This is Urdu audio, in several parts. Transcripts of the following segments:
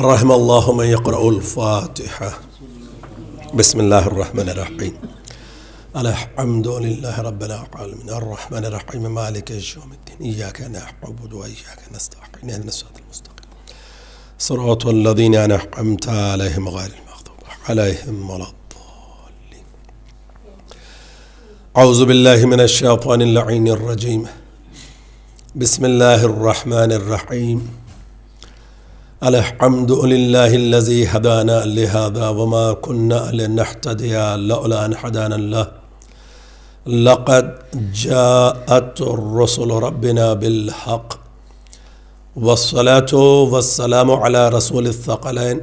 رحم اللہ من یقرأ الفاتحہ بسم اللہ الرحمن الرحیم الحمد للہ رب العالمین الرحمن الرحیم مالک یوم الدین ایاک نعبد و ایاک نستعین اهدنا الصراط المستقیم صراط الذین انعمت علیہم غیر المغضوب علیہم ولا الضالین اعوذ باللہ من الشیطان اللعین الرجیم بسم اللہ الرحمن الرحیم الحمد لله الذي هدانا لهذا وما كنا لنهتدي لولا أن هدانا الله لقد جاءت الرسل ربنا بالحق والصلاة والسلام على رسول الثقلين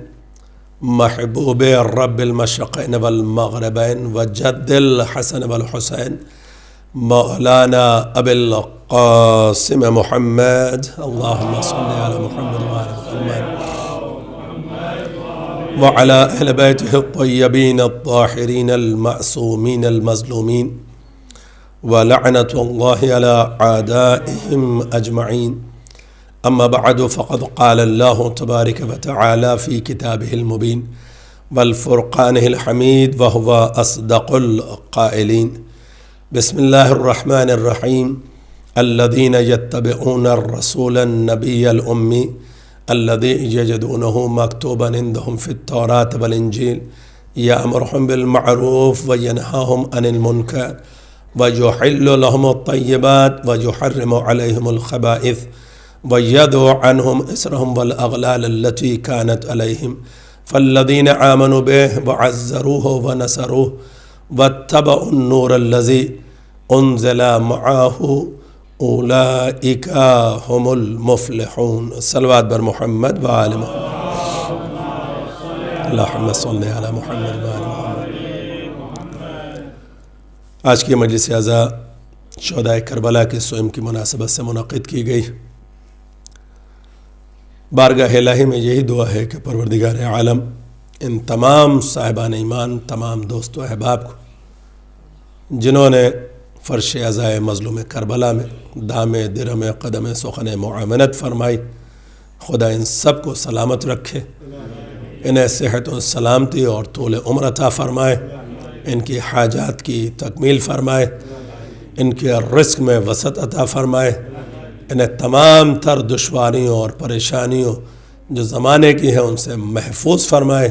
محبوب الرب المشرقين والمغربين وجد الحسن والحسين مولانا أبي القاسم محمد اللهم صل على محمد وعلى محمد وعلى أهل بيته الطيبين الطاهرين المعصومين المظلومين ولعنة الله على أعدائهم أجمعين أما بعد فقد قال الله تبارك وتعالى في كتابه المبين والفرقانه الحميد وهو أصدق القائلين بسم الله الرحمن الرحيم الذين يتبعون الرسول النبي الأمي الذي يجدونه مكتوبا عندهم في التوراة والإنجيل يأمرهم بالمعروف وينهاهم عن المنكر ويحل لهم الطيبات ويحرم عليهم الخبائث ويدع عنهم إسرهم والأغلال التي كانت عليهم فالذين آمنوا به وعزروه ونصروه واتبعوا النور الذي انزل معه اولئک هم المفلحون صلوات بر محمد و آل محمد اللہم صلی علی محمد و آل محمد۔ آج کی مجلس اعزاء شہدائے کربلا کے صوم کی مناسبت سے منعقد کی گئی۔ بارگاہ الہی میں یہی دعا ہے کہ پروردگار عالم ان تمام صاحبان ایمان، تمام دوست و احباب کو جنہوں نے فرش عزائے مظلوم کربلا میں دام درم قدم سخن معاونت فرمائی، خدا ان سب کو سلامت رکھے، انہیں صحت و سلامتی اور طول عمر عطا فرمائے، ان کی حاجات کی تکمیل فرمائے، ان کے رزق میں وسعت عطا فرمائے، انہیں تمام تر دشواریوں اور پریشانیوں جو زمانے کی ہیں ان سے محفوظ فرمائے،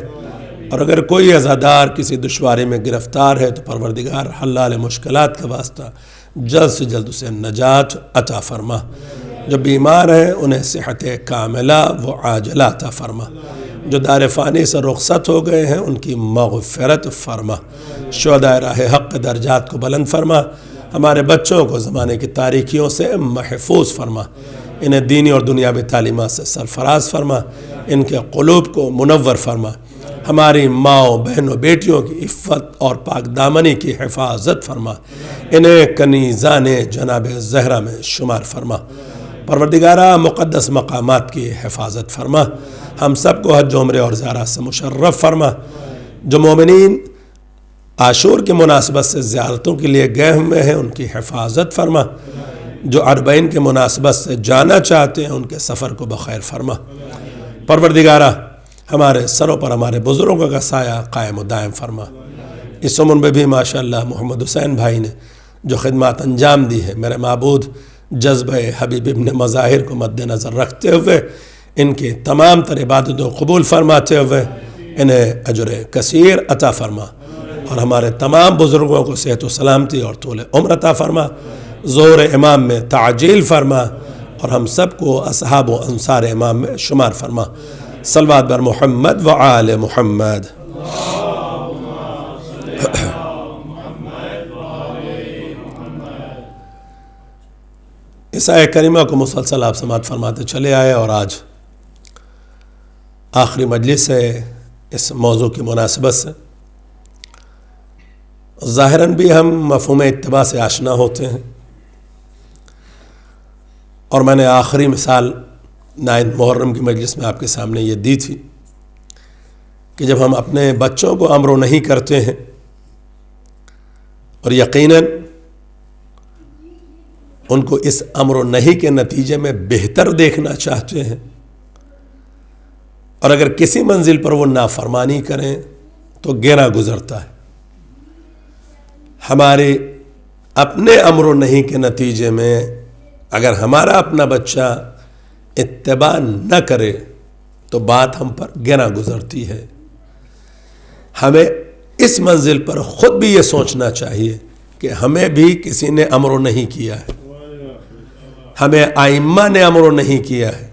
اور اگر کوئی عزادار کسی دشواری میں گرفتار ہے تو پروردگار حلال مشکلات کا واسطہ جلد سے جلد اسے نجات عطا فرما، جو بیمار ہیں انہیں صحت کاملہ و عاجلہ عطا فرما، جو دار فانی سے رخصت ہو گئے ہیں ان کی مغفرت فرما، شہداء راہ حق درجات کو بلند فرما، ہمارے بچوں کو زمانے کی تاریکیوں سے محفوظ فرما، انہیں دینی اور دنیاوی تعلیمات سے سرفراز فرما، ان کے قلوب کو منور فرما، ہماری ماں بہن و بیٹیوں کی عفت اور پاک دامنی کی حفاظت فرما، انہیں کنیزان جناب زہرا میں شمار فرما، پروردگارہ مقدس مقامات کی حفاظت فرما، ہم سب کو حج عمرے اور زیارات سے مشرف فرما، جو مومنین عاشور کی مناسبت سے زیارتوں کے لیے گئے ہوئے ہیں ان کی حفاظت فرما، جو اربعین کے مناسبت سے جانا چاہتے ہیں ان کے سفر کو بخیر فرما، پروردگارہ ہمارے سروں پر ہمارے بزرگوں کا سایہ قائم و دائم فرما۔ اس عمر میں بھی ماشاءاللہ محمد حسین بھائی نے جو خدمات انجام دی ہے، میرے معبود جذبہ حبیب ابن مظاہر کو مد نظر رکھتے ہوئے ان کی تمام تر عبادتوں قبول فرماتے ہوئے انہیں اجر کثیر عطا فرما، اور ہمارے تمام بزرگوں کو صحت و سلامتی اور طول عمر عطا فرما، ظہور امام میں تعجیل فرما، اور ہم سب کو اصحاب و انصار امام میں شمار فرما۔ صلوات بر محمد و آل محمد۔ اس آیہ کریمہ کو مسلسل آپ سماعت فرماتے چلے آئے، اور آج آخری مجلس ہے اس موضوع کی مناسبت سے۔ ظاہراً بھی ہم مفہوم اتباع سے آشنا ہوتے ہیں، اور میں نے آخری مثال 9 محرم کی مجلس میں آپ کے سامنے یہ دی تھی کہ جب ہم اپنے بچوں کو امر نہیں کرتے ہیں اور یقیناً ان کو اس امر و نہی کے نتیجے میں بہتر دیکھنا چاہتے ہیں اور اگر کسی منزل پر وہ نافرمانی کریں تو گرا گزرتا ہے. ہمارے اپنے امر و نہیں کے نتیجے میں اگر ہمارا اپنا بچہ اتباع نہ کرے تو بات ہم پر گرا گزرتی ہے. ہمیں اس منزل پر خود بھی یہ سوچنا چاہیے کہ ہمیں بھی کسی نے امر و نہیں کیا ہے, ہمیں ائمہ نے امر و نہیں کیا ہے,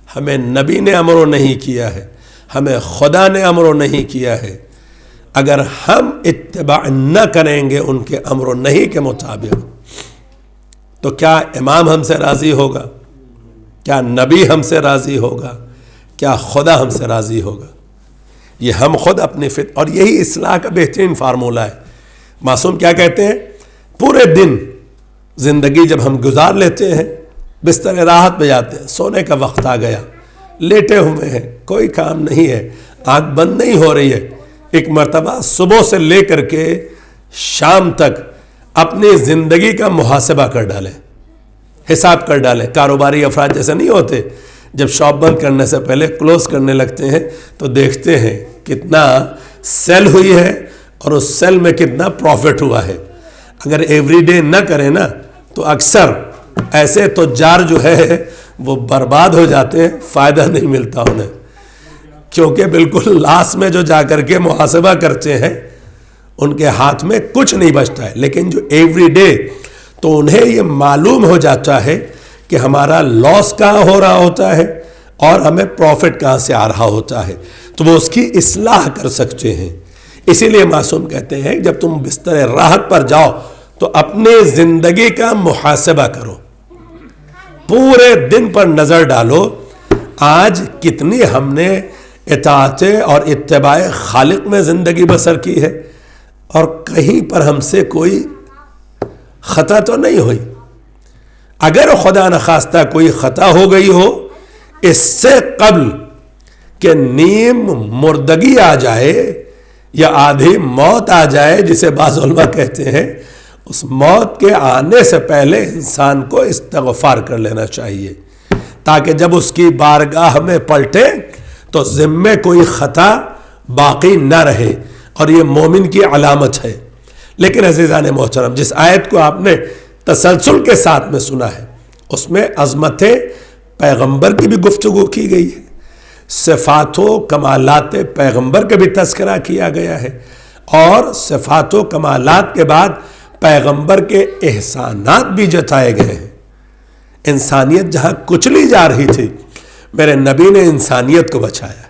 ہمیں نبی نے امر و نہیں کیا ہے, ہمیں خدا نے امر و نہیں کیا ہے. اگر ہم اتباع نہ کریں گے ان کے امر و نہیں کے مطابق تو کیا امام ہم سے راضی ہوگا؟ کیا نبی ہم سے راضی ہوگا؟ کیا خدا ہم سے راضی ہوگا؟ یہ ہم خود اپنی اور یہی اصلاح کا بہترین فارمولہ ہے. معصوم کیا کہتے ہیں؟ پورے دن زندگی جب ہم گزار لیتے ہیں, بستر راحت پہ جاتے ہیں, سونے کا وقت آ گیا, لیٹے ہوئے ہیں, کوئی کام نہیں ہے, آنکھ بند نہیں ہو رہی ہے, ایک مرتبہ صبح سے لے کر کے شام تک اپنی زندگی کا محاسبہ کر ڈالیں, حساب کر ڈالیں. کاروباری افراد جیسے نہیں ہوتے, جب شاپ بند کرنے سے پہلے کلوز کرنے لگتے ہیں تو دیکھتے ہیں کتنا سیل ہوئی ہے اور اس سیل میں کتنا پروفٹ ہوا ہے. اگر ایوری ڈے نہ کریں نا تو اکثر ایسے تجار جو ہے وہ برباد ہو جاتے ہیں, فائدہ نہیں ملتا انہیں, کیونکہ بالکل لاسٹ میں جو جا کر کے محاسبہ کرتے ہیں ان کے ہاتھ میں کچھ نہیں بچتا ہے. لیکن جو ایوری ڈے, تو انہیں یہ معلوم ہو جاتا ہے کہ ہمارا لاس کہاں ہو رہا ہوتا ہے اور ہمیں پروفٹ کہاں سے آ رہا ہوتا ہے, تو وہ اس کی اصلاح کر سکتے ہیں. اسی لیے معصوم کہتے ہیں جب تم بستر راحت پر جاؤ تو اپنے زندگی کا محاسبہ کرو, پورے دن پر نظر ڈالو, آج کتنی ہم نے اطاعت اور اتباع خالق میں زندگی بسر کی ہے اور کہیں پر ہم سے کوئی خطا تو نہیں ہوئی. اگر خدا نخواستہ کوئی خطا ہو گئی ہو اس سے قبل کہ نیم مردگی آ جائے یا آدھی موت آ جائے, جسے بعض علماء کہتے ہیں, اس موت کے آنے سے پہلے انسان کو استغفار کر لینا چاہیے تاکہ جب اس کی بارگاہ میں پلٹے تو ذمے کوئی خطا باقی نہ رہے, اور یہ مومن کی علامت ہے. لیکن عزیزان محترم, جس آیت کو آپ نے تسلسل کے ساتھ میں سنا ہے اس میں عظمت پیغمبر کی بھی گفتگو کی گئی ہے, صفات و کمالات پیغمبر کا بھی تذکرہ کیا گیا ہے, اور صفات و کمالات کے بعد پیغمبر کے احسانات بھی جتائے گئے ہیں. انسانیت جہاں کچلی جا رہی تھی, میرے نبی نے انسانیت کو بچایا,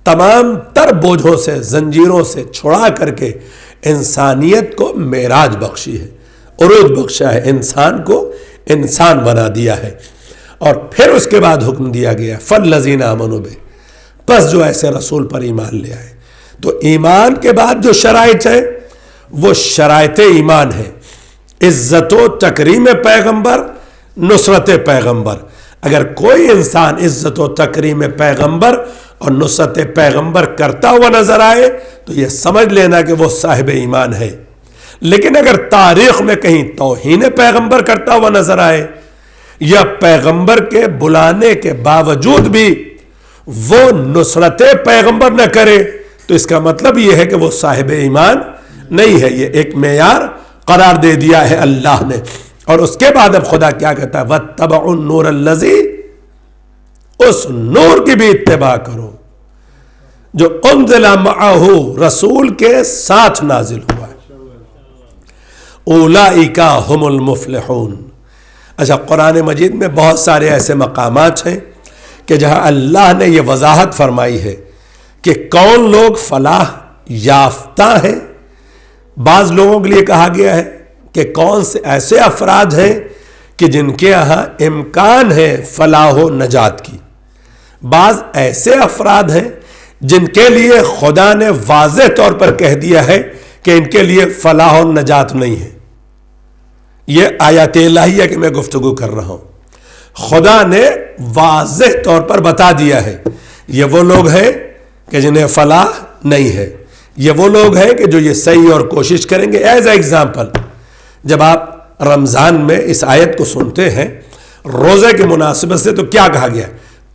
تمام تر بوجھوں سے, زنجیروں سے چھڑا کر کے انسانیت کو معراج بخشی ہے, عروج بخشا ہے, انسان کو انسان بنا دیا ہے. اور پھر اس کے بعد حکم دیا گیا فالذین آمنوا بہ, پس جو ایسے رسول پر ایمان لے آئے. تو ایمان کے بعد جو شرائط ہے وہ شرائط ایمان ہے, عزت و تکریم پیغمبر, نصرت پیغمبر. اگر کوئی انسان عزت و تکریم پیغمبر اور نصرت پیغمبر کرتا ہوا نظر آئے تو یہ سمجھ لینا کہ وہ صاحب ایمان ہے. لیکن اگر تاریخ میں کہیں توہین پیغمبر کرتا ہوا نظر آئے یا پیغمبر کے بلانے کے باوجود بھی وہ نصرت پیغمبر نہ کرے تو اس کا مطلب یہ ہے کہ وہ صاحب ایمان نہیں ہے. یہ ایک معیار قرار دے دیا ہے اللہ نے. اور اس کے بعد اب خدا کیا کہتا ہے واتبعوا النور الذی, اس نور کی بھی اتباع کرو جو انزل معہ, رسول کے ساتھ نازل ہوا ہے. اولئک هم المفلحون. اچھا, قرآن مجید میں بہت سارے ایسے مقامات ہیں کہ جہاں اللہ نے یہ وضاحت فرمائی ہے کہ کون لوگ فلاح یافتہ ہیں. بعض لوگوں کے لیے کہا گیا ہے کہ کون سے ایسے افراد ہیں کہ جن کے یہاں امکان ہے فلاح و نجات کی. بعض ایسے افراد ہیں جن کے لیے خدا نے واضح طور پر کہہ دیا ہے کہ ان کے لیے فلاح و نجات نہیں ہے. یہ آیات الہیہ کی میں گفتگو کر رہا ہوں. خدا نے واضح طور پر بتا دیا ہے یہ وہ لوگ ہیں کہ جنہیں فلاح نہیں ہے, یہ وہ لوگ ہیں کہ جو یہ صحیح اور کوشش کریں گے. ایز اے ایگزامپل, جب آپ رمضان میں اس آیت کو سنتے ہیں روزے کی مناسبت سے تو کیا کہا گیا؟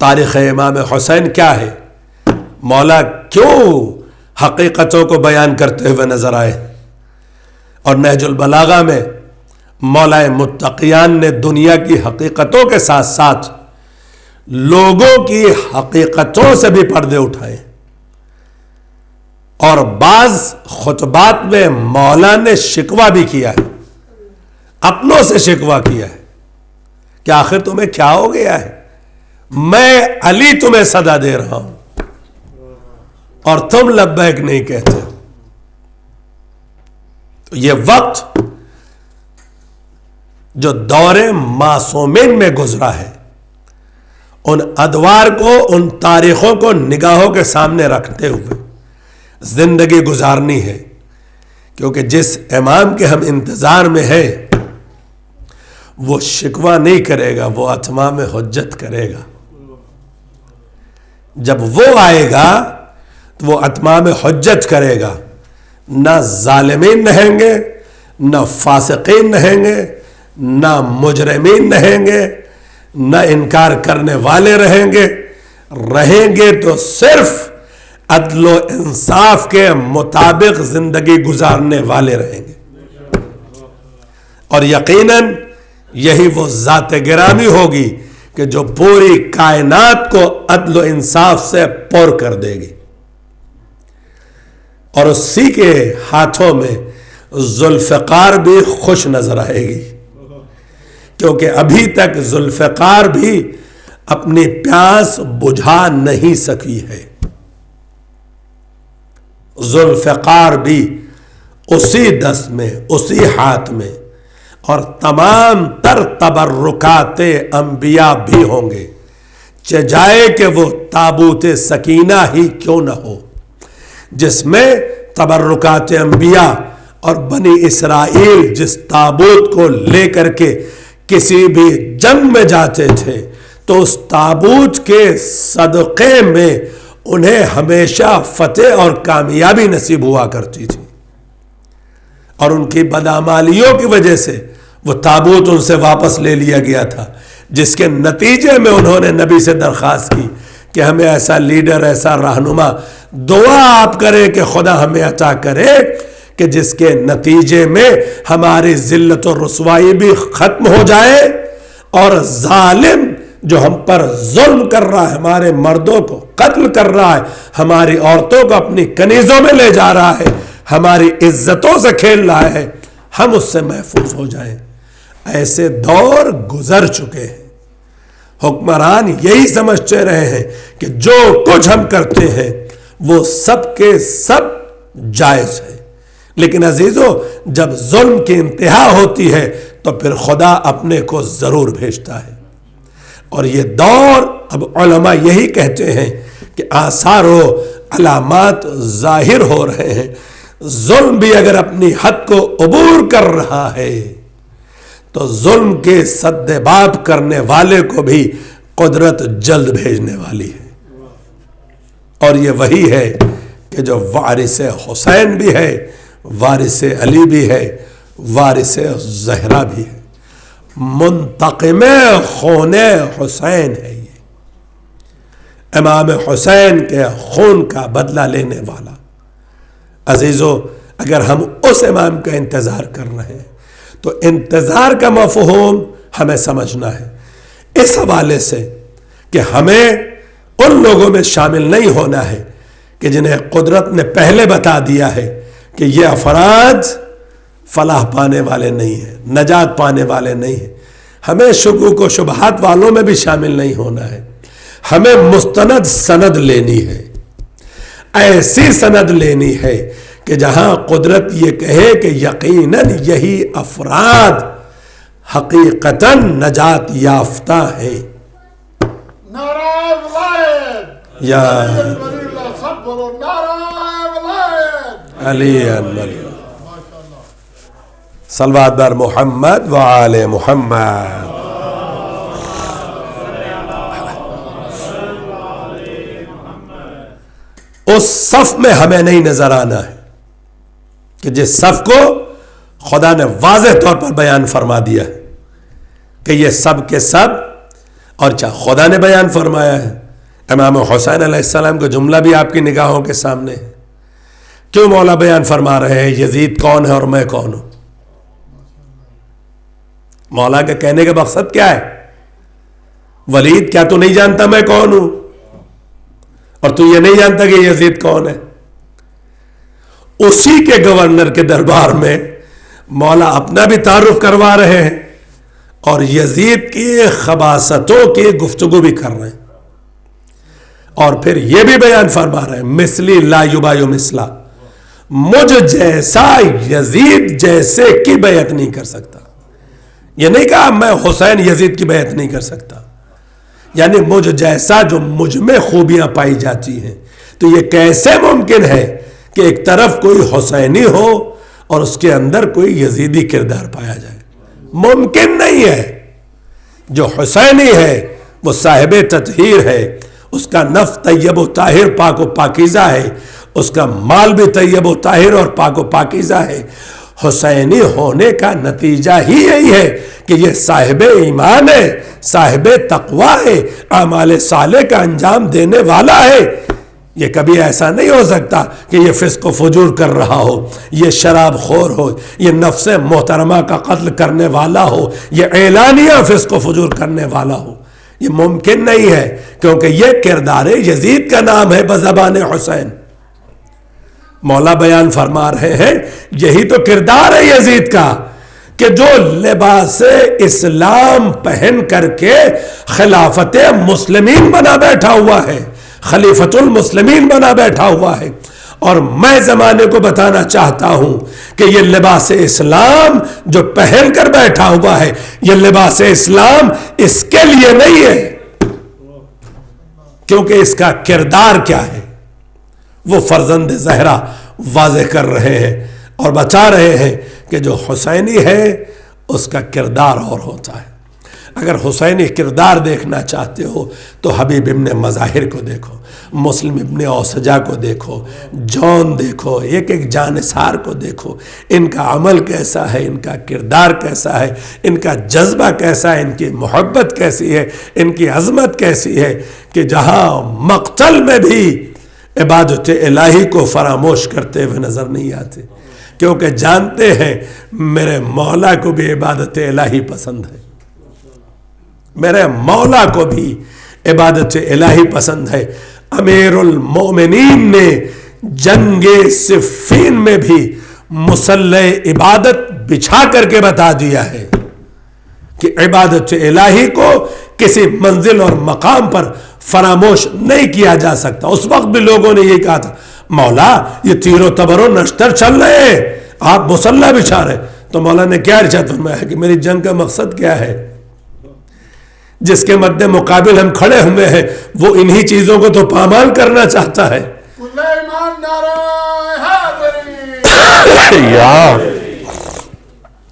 تاریخ امام حسین کیا ہے، مولا کیوں حقیقتوں کو بیان کرتے ہوئے نظر آئے، اور نہج البلاغہ میں مولا متقیان نے دنیا کی حقیقتوں کے ساتھ ساتھ لوگوں کی حقیقتوں سے بھی پردے اٹھائے، اور بعض خطبات میں مولا نے شکوہ بھی کیا ہے، اپنوں سے شکوہ کیا ہے کہ آخر تمہیں کیا ہو گیا ہے، میں علی تمہیں صدا دے رہا ہوں اور تم لبیک نہیں کہتے۔ تو یہ وقت جو دور معصومین میں گزرا ہے، ان ادوار کو، ان تاریخوں کو نگاہوں کے سامنے رکھتے ہوئے زندگی گزارنی ہے، کیونکہ جس امام کے ہم انتظار میں ہیں وہ شکوہ نہیں کرے گا، وہ اتمام حجت کرے گا۔ جب وہ آئے گا تو وہ اتمام حجت کرے گا، نہ ظالمین رہیں گے، نہ فاسقین رہیں گے، نہ مجرمین رہیں گے، نہ انکار کرنے والے رہیں گے تو صرف عدل و انصاف کے مطابق زندگی گزارنے والے رہیں گے، اور یقیناً یہی وہ ذات گرامی ہوگی کہ جو پوری کائنات کو عدل و انصاف سے پر کر دے گی، اور اسی کے ہاتھوں میں ذوالفقار بھی خوش نظر آئے گی، کیونکہ ابھی تک ذوالفقار بھی اپنی پیاس بجھا نہیں سکی ہے۔ ذوالفقار بھی اسی دست میں، اسی ہاتھ میں، اور تمام تر تبرکات انبیاء بھی ہوں گے، چاہے کہ وہ تابوت سکینہ ہی کیوں نہ ہو، جس میں تبرکات انبیاء اور بنی اسرائیل جس تابوت کو لے کر کے کسی بھی جنگ میں جاتے تھے تو اس تابوت کے صدقے میں انہیں ہمیشہ فتح اور کامیابی نصیب ہوا کرتی تھی، اور ان کی بدعمالیوں کی وجہ سے وہ تابوت ان سے واپس لے لیا گیا تھا، جس کے نتیجے میں انہوں نے نبی سے درخواست کی کہ ہمیں ایسا لیڈر، ایسا رہنما دعا آپ کریں کہ خدا ہمیں عطا کرے کہ جس کے نتیجے میں ہماری ذلت و رسوائی بھی ختم ہو جائے، اور ظالم جو ہم پر ظلم کر رہا ہے، ہمارے مردوں کو قتل کر رہا ہے، ہماری عورتوں کو اپنی کنیزوں میں لے جا رہا ہے، ہماری عزتوں سے کھیل رہا ہے، ہم اس سے محفوظ ہو جائیں۔ ایسے دور گزر چکے ہیں، حکمران یہی سمجھتے رہے ہیں کہ جو کچھ ہم کرتے ہیں وہ سب کے سب جائز ہے، لیکن عزیزو جب ظلم کی انتہا ہوتی ہے تو پھر خدا اپنے کو ضرور بھیجتا ہے، اور یہ دور اب علماء یہی کہتے ہیں کہ آثار و علامات ظاہر ہو رہے ہیں، ظلم بھی اگر اپنی حد کو عبور کر رہا ہے تو ظلم کے سد باب کرنے والے کو بھی قدرت جلد بھیجنے والی ہے، اور یہ وہی ہے کہ جو وارث حسین بھی ہے، وارث علی بھی ہے، وارث زہرا بھی ہے، منتقم خون حسین ہے، یہ امام حسین کے خون کا بدلہ لینے والا۔ عزیزو اگر ہم اس امام کا انتظار کر رہے ہیں تو انتظار کا مفہوم ہمیں سمجھنا ہے اس حوالے سے کہ ہمیں ان لوگوں میں شامل نہیں ہونا ہے کہ جنہیں قدرت نے پہلے بتا دیا ہے کہ یہ افراد فلاح پانے والے نہیں ہیں، نجات پانے والے نہیں ہیں۔ ہمیں شکوک و شبہات والوں میں بھی شامل نہیں ہونا ہے، ہمیں مستند سند لینی ہے، ایسی سند لینی ہے کہ جہاں قدرت یہ کہے کہ یقیناً یہی افراد حقیقتاً نجات یافتہ ہیں۔ یا علی صلوات بر محمد و آل محمد۔ اس صف میں ہمیں نہیں نظر آنا ہے کہ جس صف کو خدا نے واضح طور پر بیان فرما دیا ہے کہ یہ سب کے سب اور خدا نے بیان فرمایا ہے. امام حسین علیہ السلام کا جملہ بھی آپ کی نگاہوں کے سامنے ہے. کیوں مولا بیان فرما رہے ہیں یزید کون ہے اور میں کون ہوں؟ مولا کے کہنے کا مقصد کیا ہے؟ ولید کیا تو نہیں جانتا میں کون ہوں؟ اور تو یہ نہیں جانتا کہ یزید کون ہے؟ اسی کے گورنر کے دربار میں مولا اپنا بھی تعارف کروا رہے ہیں اور یزید کی خباثتوں کی گفتگو بھی کر رہے ہیں. اور پھر یہ بھی بیان فرما رہے ہیں مثلی لا یبایع مثلا، مجھ جیسا یزید جیسے کی بیعت نہیں کر سکتا. یہ نہیں کہا میں حسین یزید کی بیعت نہیں کر سکتا، یعنی مجھ جیسا جو مجھ میں خوبیاں پائی جاتی ہیں. تو یہ کیسے ممکن ہے کہ ایک طرف کوئی حسینی ہو اور اس کے اندر کوئی یزیدی کردار پایا جائے؟ ممکن نہیں ہے. جو حسینی ہے وہ صاحب تطہیر ہے، اس کا نفس طیب و طاہر پاک و پاکیزہ ہے، اس کا مال بھی طیب و طاہر اور پاک و پاکیزہ ہے. حسینی ہونے کا نتیجہ ہی یہی ہے کہ یہ صاحب ایمان ہے، صاحب تقوی ہے، اعمال صالح کا انجام دینے والا ہے. یہ کبھی ایسا نہیں ہو سکتا کہ یہ فسق و فجور کر رہا ہو، یہ شراب خور ہو، یہ نفس محترمہ کا قتل کرنے والا ہو، یہ اعلانیہ فسق و فجور کرنے والا ہو. یہ ممکن نہیں ہے، کیونکہ یہ کردار یزید کا نام ہے بزبان حسین. مولا بیان فرما رہے ہیں یہی تو کردار ہے یزید کا کہ جو لباس اسلام پہن کر کے خلافت مسلمین بنا بیٹھا ہوا ہے، خلیفۃ المسلمین بنا بیٹھا ہوا ہے. اور میں زمانے کو بتانا چاہتا ہوں کہ یہ لباس اسلام جو پہن کر بیٹھا ہوا ہے، یہ لباس اسلام اس کے لیے نہیں ہے، کیونکہ اس کا کردار کیا ہے وہ فرزند زہرا واضح کر رہے ہیں اور بتا رہے ہیں کہ جو حسینی ہے اس کا کردار اور ہوتا ہے. اگر حسینی کردار دیکھنا چاہتے ہو تو حبیب ابن مظاہر کو دیکھو، مسلم ابن اوسجا کو دیکھو، جون دیکھو، ایک ایک جانثار کو دیکھو. ان کا عمل کیسا ہے، ان کا کردار کیسا ہے، ان کا جذبہ کیسا ہے، ان کی محبت کیسی ہے، ان کی عظمت کیسی ہے کہ جہاں مقتل میں بھی عبادت الہی کو فراموش کرتے ہوئے نظر نہیں آتے، کیونکہ جانتے ہیں میرے مولا کو بھی عبادت الہی پسند ہے، میرے مولا کو بھی عبادت الہی پسند ہے. امیر المومنین نے جنگ صفین میں بھی مصلی عبادت بچھا کر کے بتا دیا ہے کہ عبادت الہی کو کسی منزل اور مقام پر فراموش نہیں کیا جا سکتا. اس وقت بھی لوگوں نے یہ کہا تھا مولا یہ تیر و تبر و نشتر چل رہے ہیں، آپ مصلی بچھا رہے. تو مولا نے کیا ارشاد فرمایا کہ میری جنگ کا مقصد کیا ہے؟ جس کے مد مقابل ہم کھڑے ہوئے ہیں وہ انہی چیزوں کو تو پامال کرنا چاہتا ہے.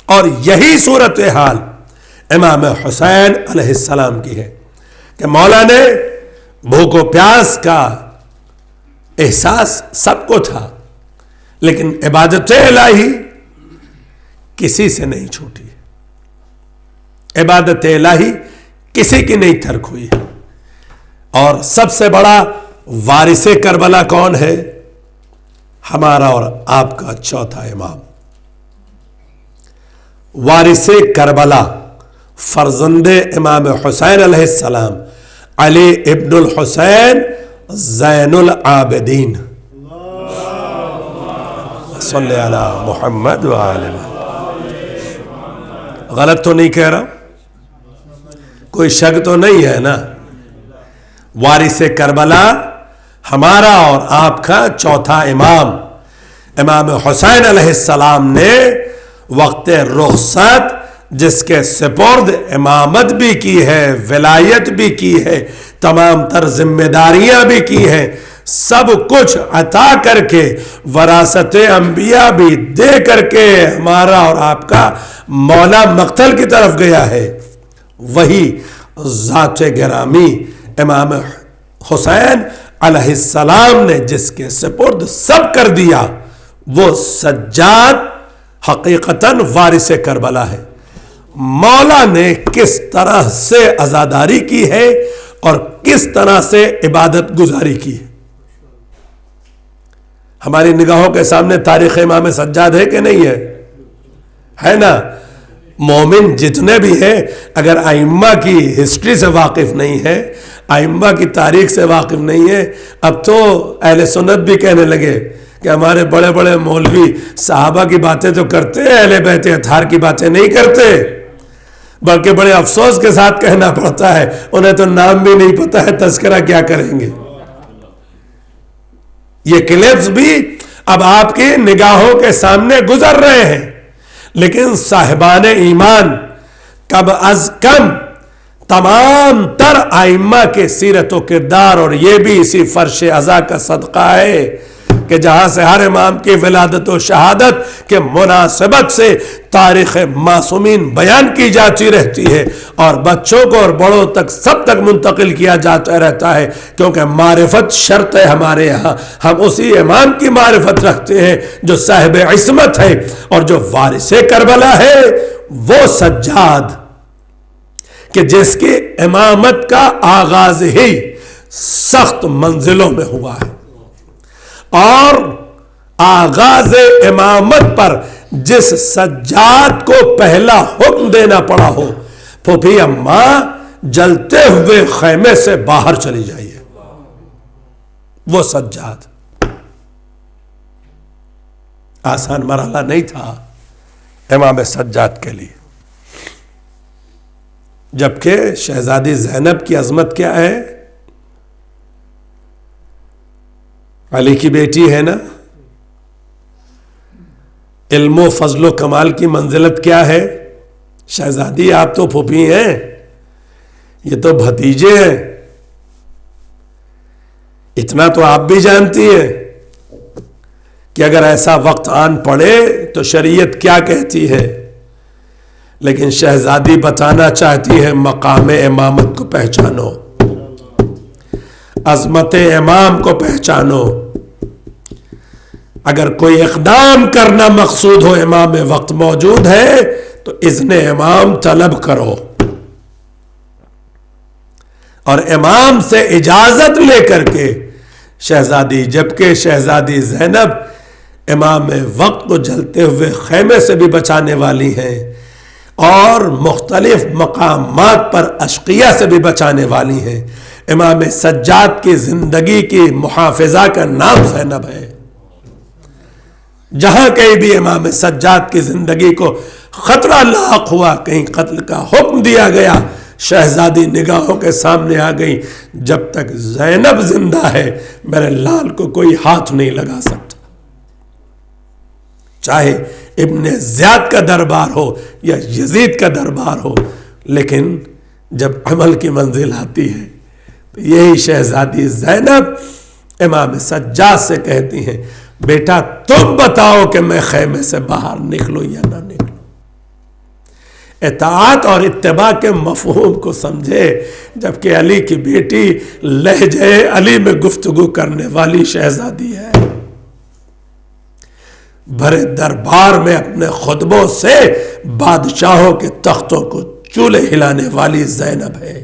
اور یہی صورتحال امام حسین علیہ السلام کی ہے کہ مولا نے بھوک و پیاس کا احساس سب کو تھا، لیکن عبادت الہی کسی سے نہیں چھوٹی. عبادت الہی کسی کی نہیں ترک ہوئی ہے. اور سب سے بڑا وارث کربلا کون ہے؟ ہمارا اور آپ کا چوتھا امام، وارث کربلا، فرزند امام حسین علیہ السلام، علی ابن الحسین زین العابدین. صلی علی محمد وآلہ. غلط تو نہیں کہہ رہا؟ کوئی شک تو نہیں ہے نا؟ وارث کربلا ہمارا اور آپ کا چوتھا امام، امام حسین علیہ السلام نے وقت رخصت جس کے سپرد امامت بھی کی ہے، ولایت بھی کی ہے، تمام تر ذمہ داریاں بھی کی ہیں، سب کچھ عطا کر کے وراثت انبیاء بھی دے کر کے ہمارا اور آپ کا مولا مقتل کی طرف گیا ہے. وہی ذات گرامی امام حسین علیہ السلام نے جس کے سپرد سب کر دیا وہ سجاد حقیقتاً وارث کربلا ہے. مولا نے کس طرح سے عزاداری کی ہے اور کس طرح سے عبادت گزاری کی ہے۔ ہماری نگاہوں کے سامنے تاریخ امام سجاد ہے کہ نہیں ہے نا؟ مومن جتنے بھی ہیں اگر ائمہ کی ہسٹری سے واقف نہیں ہے، ائمہ کی تاریخ سے واقف نہیں ہے، اب تو اہل سنت بھی کہنے لگے کہ ہمارے بڑے بڑے مولوی صحابہ کی باتیں تو کرتے ہیں، اہل بیت اطہار کی باتیں نہیں کرتے، بلکہ بڑے افسوس کے ساتھ کہنا پڑتا ہے انہیں تو نام بھی نہیں پتا ہے، تذکرہ کیا کریں گے۔ یہ کلپس بھی اب آپ کی نگاہوں کے سامنے گزر رہے ہیں، لیکن صاحبان ایمان کم از کم تمام تر ائمہ کے سیرت و کردار، اور یہ بھی اسی فرش عزا کا صدقہ ہے کہ جہاں سے ہر امام کی ولادت و شہادت کے مناسبت سے تاریخ معصومین بیان کی جاتی رہتی ہے اور بچوں کو اور بڑوں تک سب تک منتقل کیا جاتا رہتا ہے، کیونکہ معرفت شرط ہے ہمارے یہاں۔ ہم اسی امام کی معرفت رکھتے ہیں جو صاحب عصمت ہے اور جو وارث کربلا ہے، وہ سجاد کہ جس کی امامت کا آغاز ہی سخت منزلوں میں ہوا ہے، اور آغاز امامت پر جس سجاد کو پہلا حکم دینا پڑا ہو، پھوپھی اماں جلتے ہوئے خیمے سے باہر چلی جائیے، وہ سجاد۔ آسان مرحلہ نہیں تھا امام سجاد کے لیے، جبکہ شہزادی زینب کی عظمت کیا ہے؟ علی کی بیٹی ہے نا، علم و فضل و کمال کی منزلت کیا ہے؟ شہزادی آپ تو پھوپھی ہیں، یہ تو بھتیجے ہیں، اتنا تو آپ بھی جانتی ہیں کہ اگر ایسا وقت آن پڑے تو شریعت کیا کہتی ہے، لیکن شہزادی بتانا چاہتی ہے مقام امامت کو پہچانو، عظمت امام کو پہچانو، اگر کوئی اقدام کرنا مقصود ہو، امام وقت موجود ہے تو اذن امام طلب کرو، اور امام سے اجازت لے کر کے شہزادی، جبکہ شہزادی زینب امام وقت کو جلتے ہوئے خیمے سے بھی بچانے والی ہیں اور مختلف مقامات پر اشقیہ سے بھی بچانے والی ہیں۔ امام سجاد کی زندگی کی محافظہ کا نام زینب ہے۔ جہاں کہیں بھی امام سجاد کی زندگی کو خطرہ لاحق ہوا، کہیں قتل کا حکم دیا گیا، شہزادی نگاہوں کے سامنے آ گئی، جب تک زینب زندہ ہے میرے لال کو کوئی ہاتھ نہیں لگا سکتا، چاہے ابن زیاد کا دربار ہو یا یزید کا دربار ہو۔ لیکن جب عمل کی منزل آتی ہے تو یہی شہزادی زینب امام سجاد سے کہتی ہیں، بیٹا تم بتاؤ کہ میں خیمے سے باہر نکلوں یا نہ نکلوں۔ اطاعت اور اتباع کے مفہوم کو سمجھے، جبکہ علی کی بیٹی لہجے علی میں گفتگو کرنے والی شہزادی ہے، بھرے دربار میں اپنے خطبوں سے بادشاہوں کے تختوں کو چولے ہلانے والی زینب ہے۔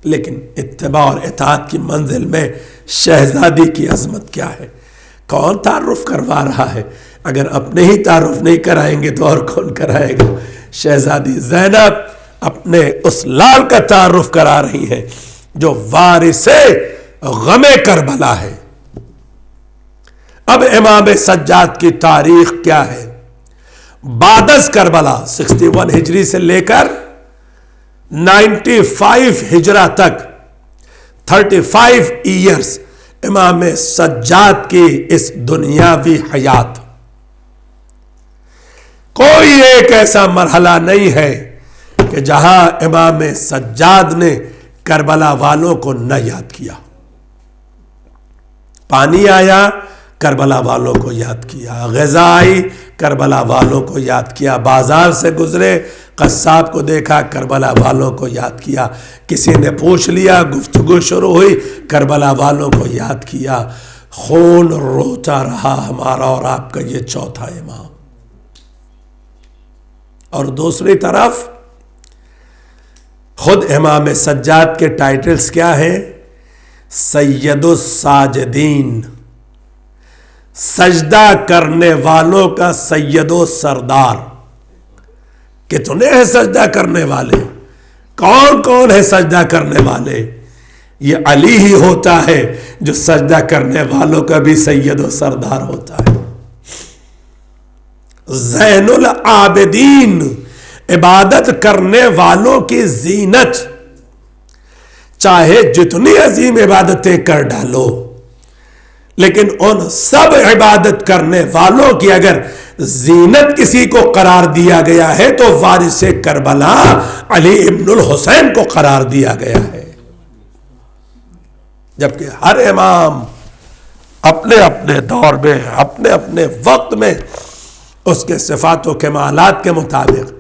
لیکن اتباع اور اطاعت کی منزل میں شہزادی کی عظمت کیا ہے؟ کون تعارف کروا رہا ہے؟ اگر اپنے ہی تعارف نہیں کرائیں گے تو اور کون کرائے گا؟ شہزادی زینب اپنے اس لال کا تعارف کرا رہی ہے جو وارث غم کربلا ہے۔ اب امام سجاد کی تاریخ کیا ہے؟ بعد از کربلا 61 ہجری سے لے کر 95 ہجرہ تک 35 ایئرز امام سجاد کی اس دنیاوی حیات۔ کوئی ایک ایسا مرحلہ نہیں ہے کہ جہاں امام سجاد نے کربلا والوں کو نہ یاد کیا۔ پانی آیا، کربلا والوں کو یاد کیا، غذا آئی، کربلا والوں کو یاد کیا، بازار سے گزرے، قصاب کو دیکھا، کربلا والوں کو یاد کیا، کسی نے پوچھ لیا، گفتگو شروع ہوئی، کربلا والوں کو یاد کیا۔ خون روتا رہا ہمارا اور آپ کا یہ چوتھا امام، اور دوسری طرف خود امام سجاد کے ٹائٹلز کیا ہیں؟ سید الساجدین، سجدہ کرنے والوں کا سید و سردار۔ کتنے ہیں سجدہ کرنے والے؟ کون کون ہے سجدہ کرنے والے؟ یہ علی ہی ہوتا ہے جو سجدہ کرنے والوں کا بھی سید و سردار ہوتا ہے۔ زین العابدین، عبادت کرنے والوں کی زینت، چاہے جتنی عظیم عبادتیں کر ڈالو، لیکن ان سب عبادت کرنے والوں کی اگر زینت کسی کو قرار دیا گیا ہے تو وارث کربلا علی ابن الحسین کو قرار دیا گیا ہے۔ جبکہ ہر امام اپنے اپنے دور میں، اپنے اپنے وقت میں اس کے صفات و کمالات کے مطابق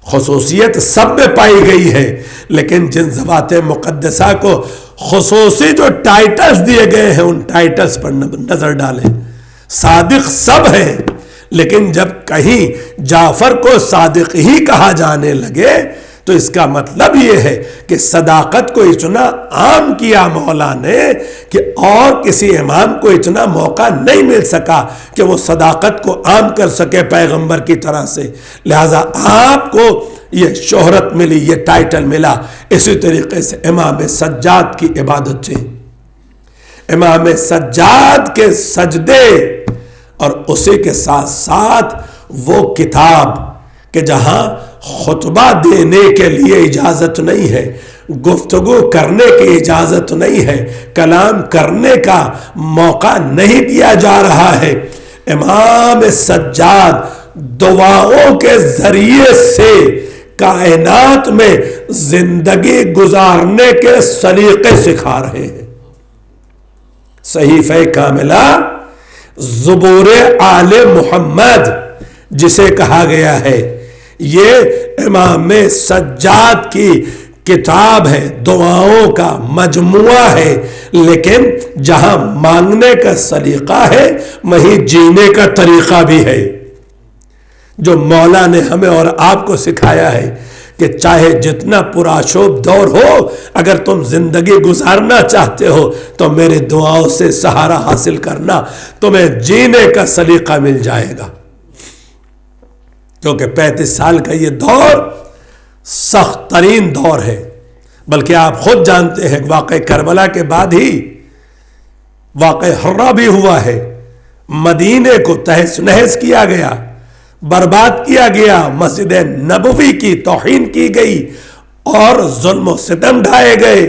خصوصیت سب میں پائی گئی ہے، لیکن جن ذوات مقدسہ کو خصوصی جو ٹائٹلز دیے گئے ہیں ان ٹائٹلز پر نظر ڈالیں۔ صادق سب ہیں، لیکن جب کہیں جعفر کو صادق ہی کہا جانے لگے تو اس کا مطلب یہ ہے کہ صداقت کو اتنا عام کیا مولا نے کہ اور کسی امام کو اتنا موقع نہیں مل سکا کہ وہ صداقت کو عام کر سکے پیغمبر کی طرح سے، لہذا آپ کو یہ شہرت ملی، یہ ٹائٹل ملا۔ اسی طریقے سے امام سجاد کی عبادتیں، امام سجاد کے سجدے، اور اسی کے ساتھ ساتھ وہ کتاب کہ جہاں خطبہ دینے کے لیے اجازت نہیں ہے، گفتگو کرنے کی اجازت نہیں ہے، کلام کرنے کا موقع نہیں دیا جا رہا ہے، امام سجاد دعاؤں کے ذریعے سے کائنات میں زندگی گزارنے کے سلیقے سکھا رہے ہیں۔ صحیفہ کاملہ زبور آل محمد جسے کہا گیا ہے، یہ امام سجاد کی کتاب ہے، دعاؤں کا مجموعہ ہے، لیکن جہاں مانگنے کا سلیقہ ہے وہیں جینے کا طریقہ بھی ہے، جو مولا نے ہمیں اور آپ کو سکھایا ہے کہ چاہے جتنا پرآشوب دور ہو، اگر تم زندگی گزارنا چاہتے ہو تو میرے دعاؤں سے سہارا حاصل کرنا، تمہیں جینے کا سلیقہ مل جائے گا۔ کیونکہ 35 سال کا یہ دور سخت ترین دور ہے، بلکہ آپ خود جانتے ہیں واقع کربلا کے بعد ہی واقع حرہ بھی ہوا ہے، مدینے کو تہس نہس کیا گیا، برباد کیا گیا، مسجد نبوی کی توہین کی گئی اور ظلم و ستم ڈھائے گئے،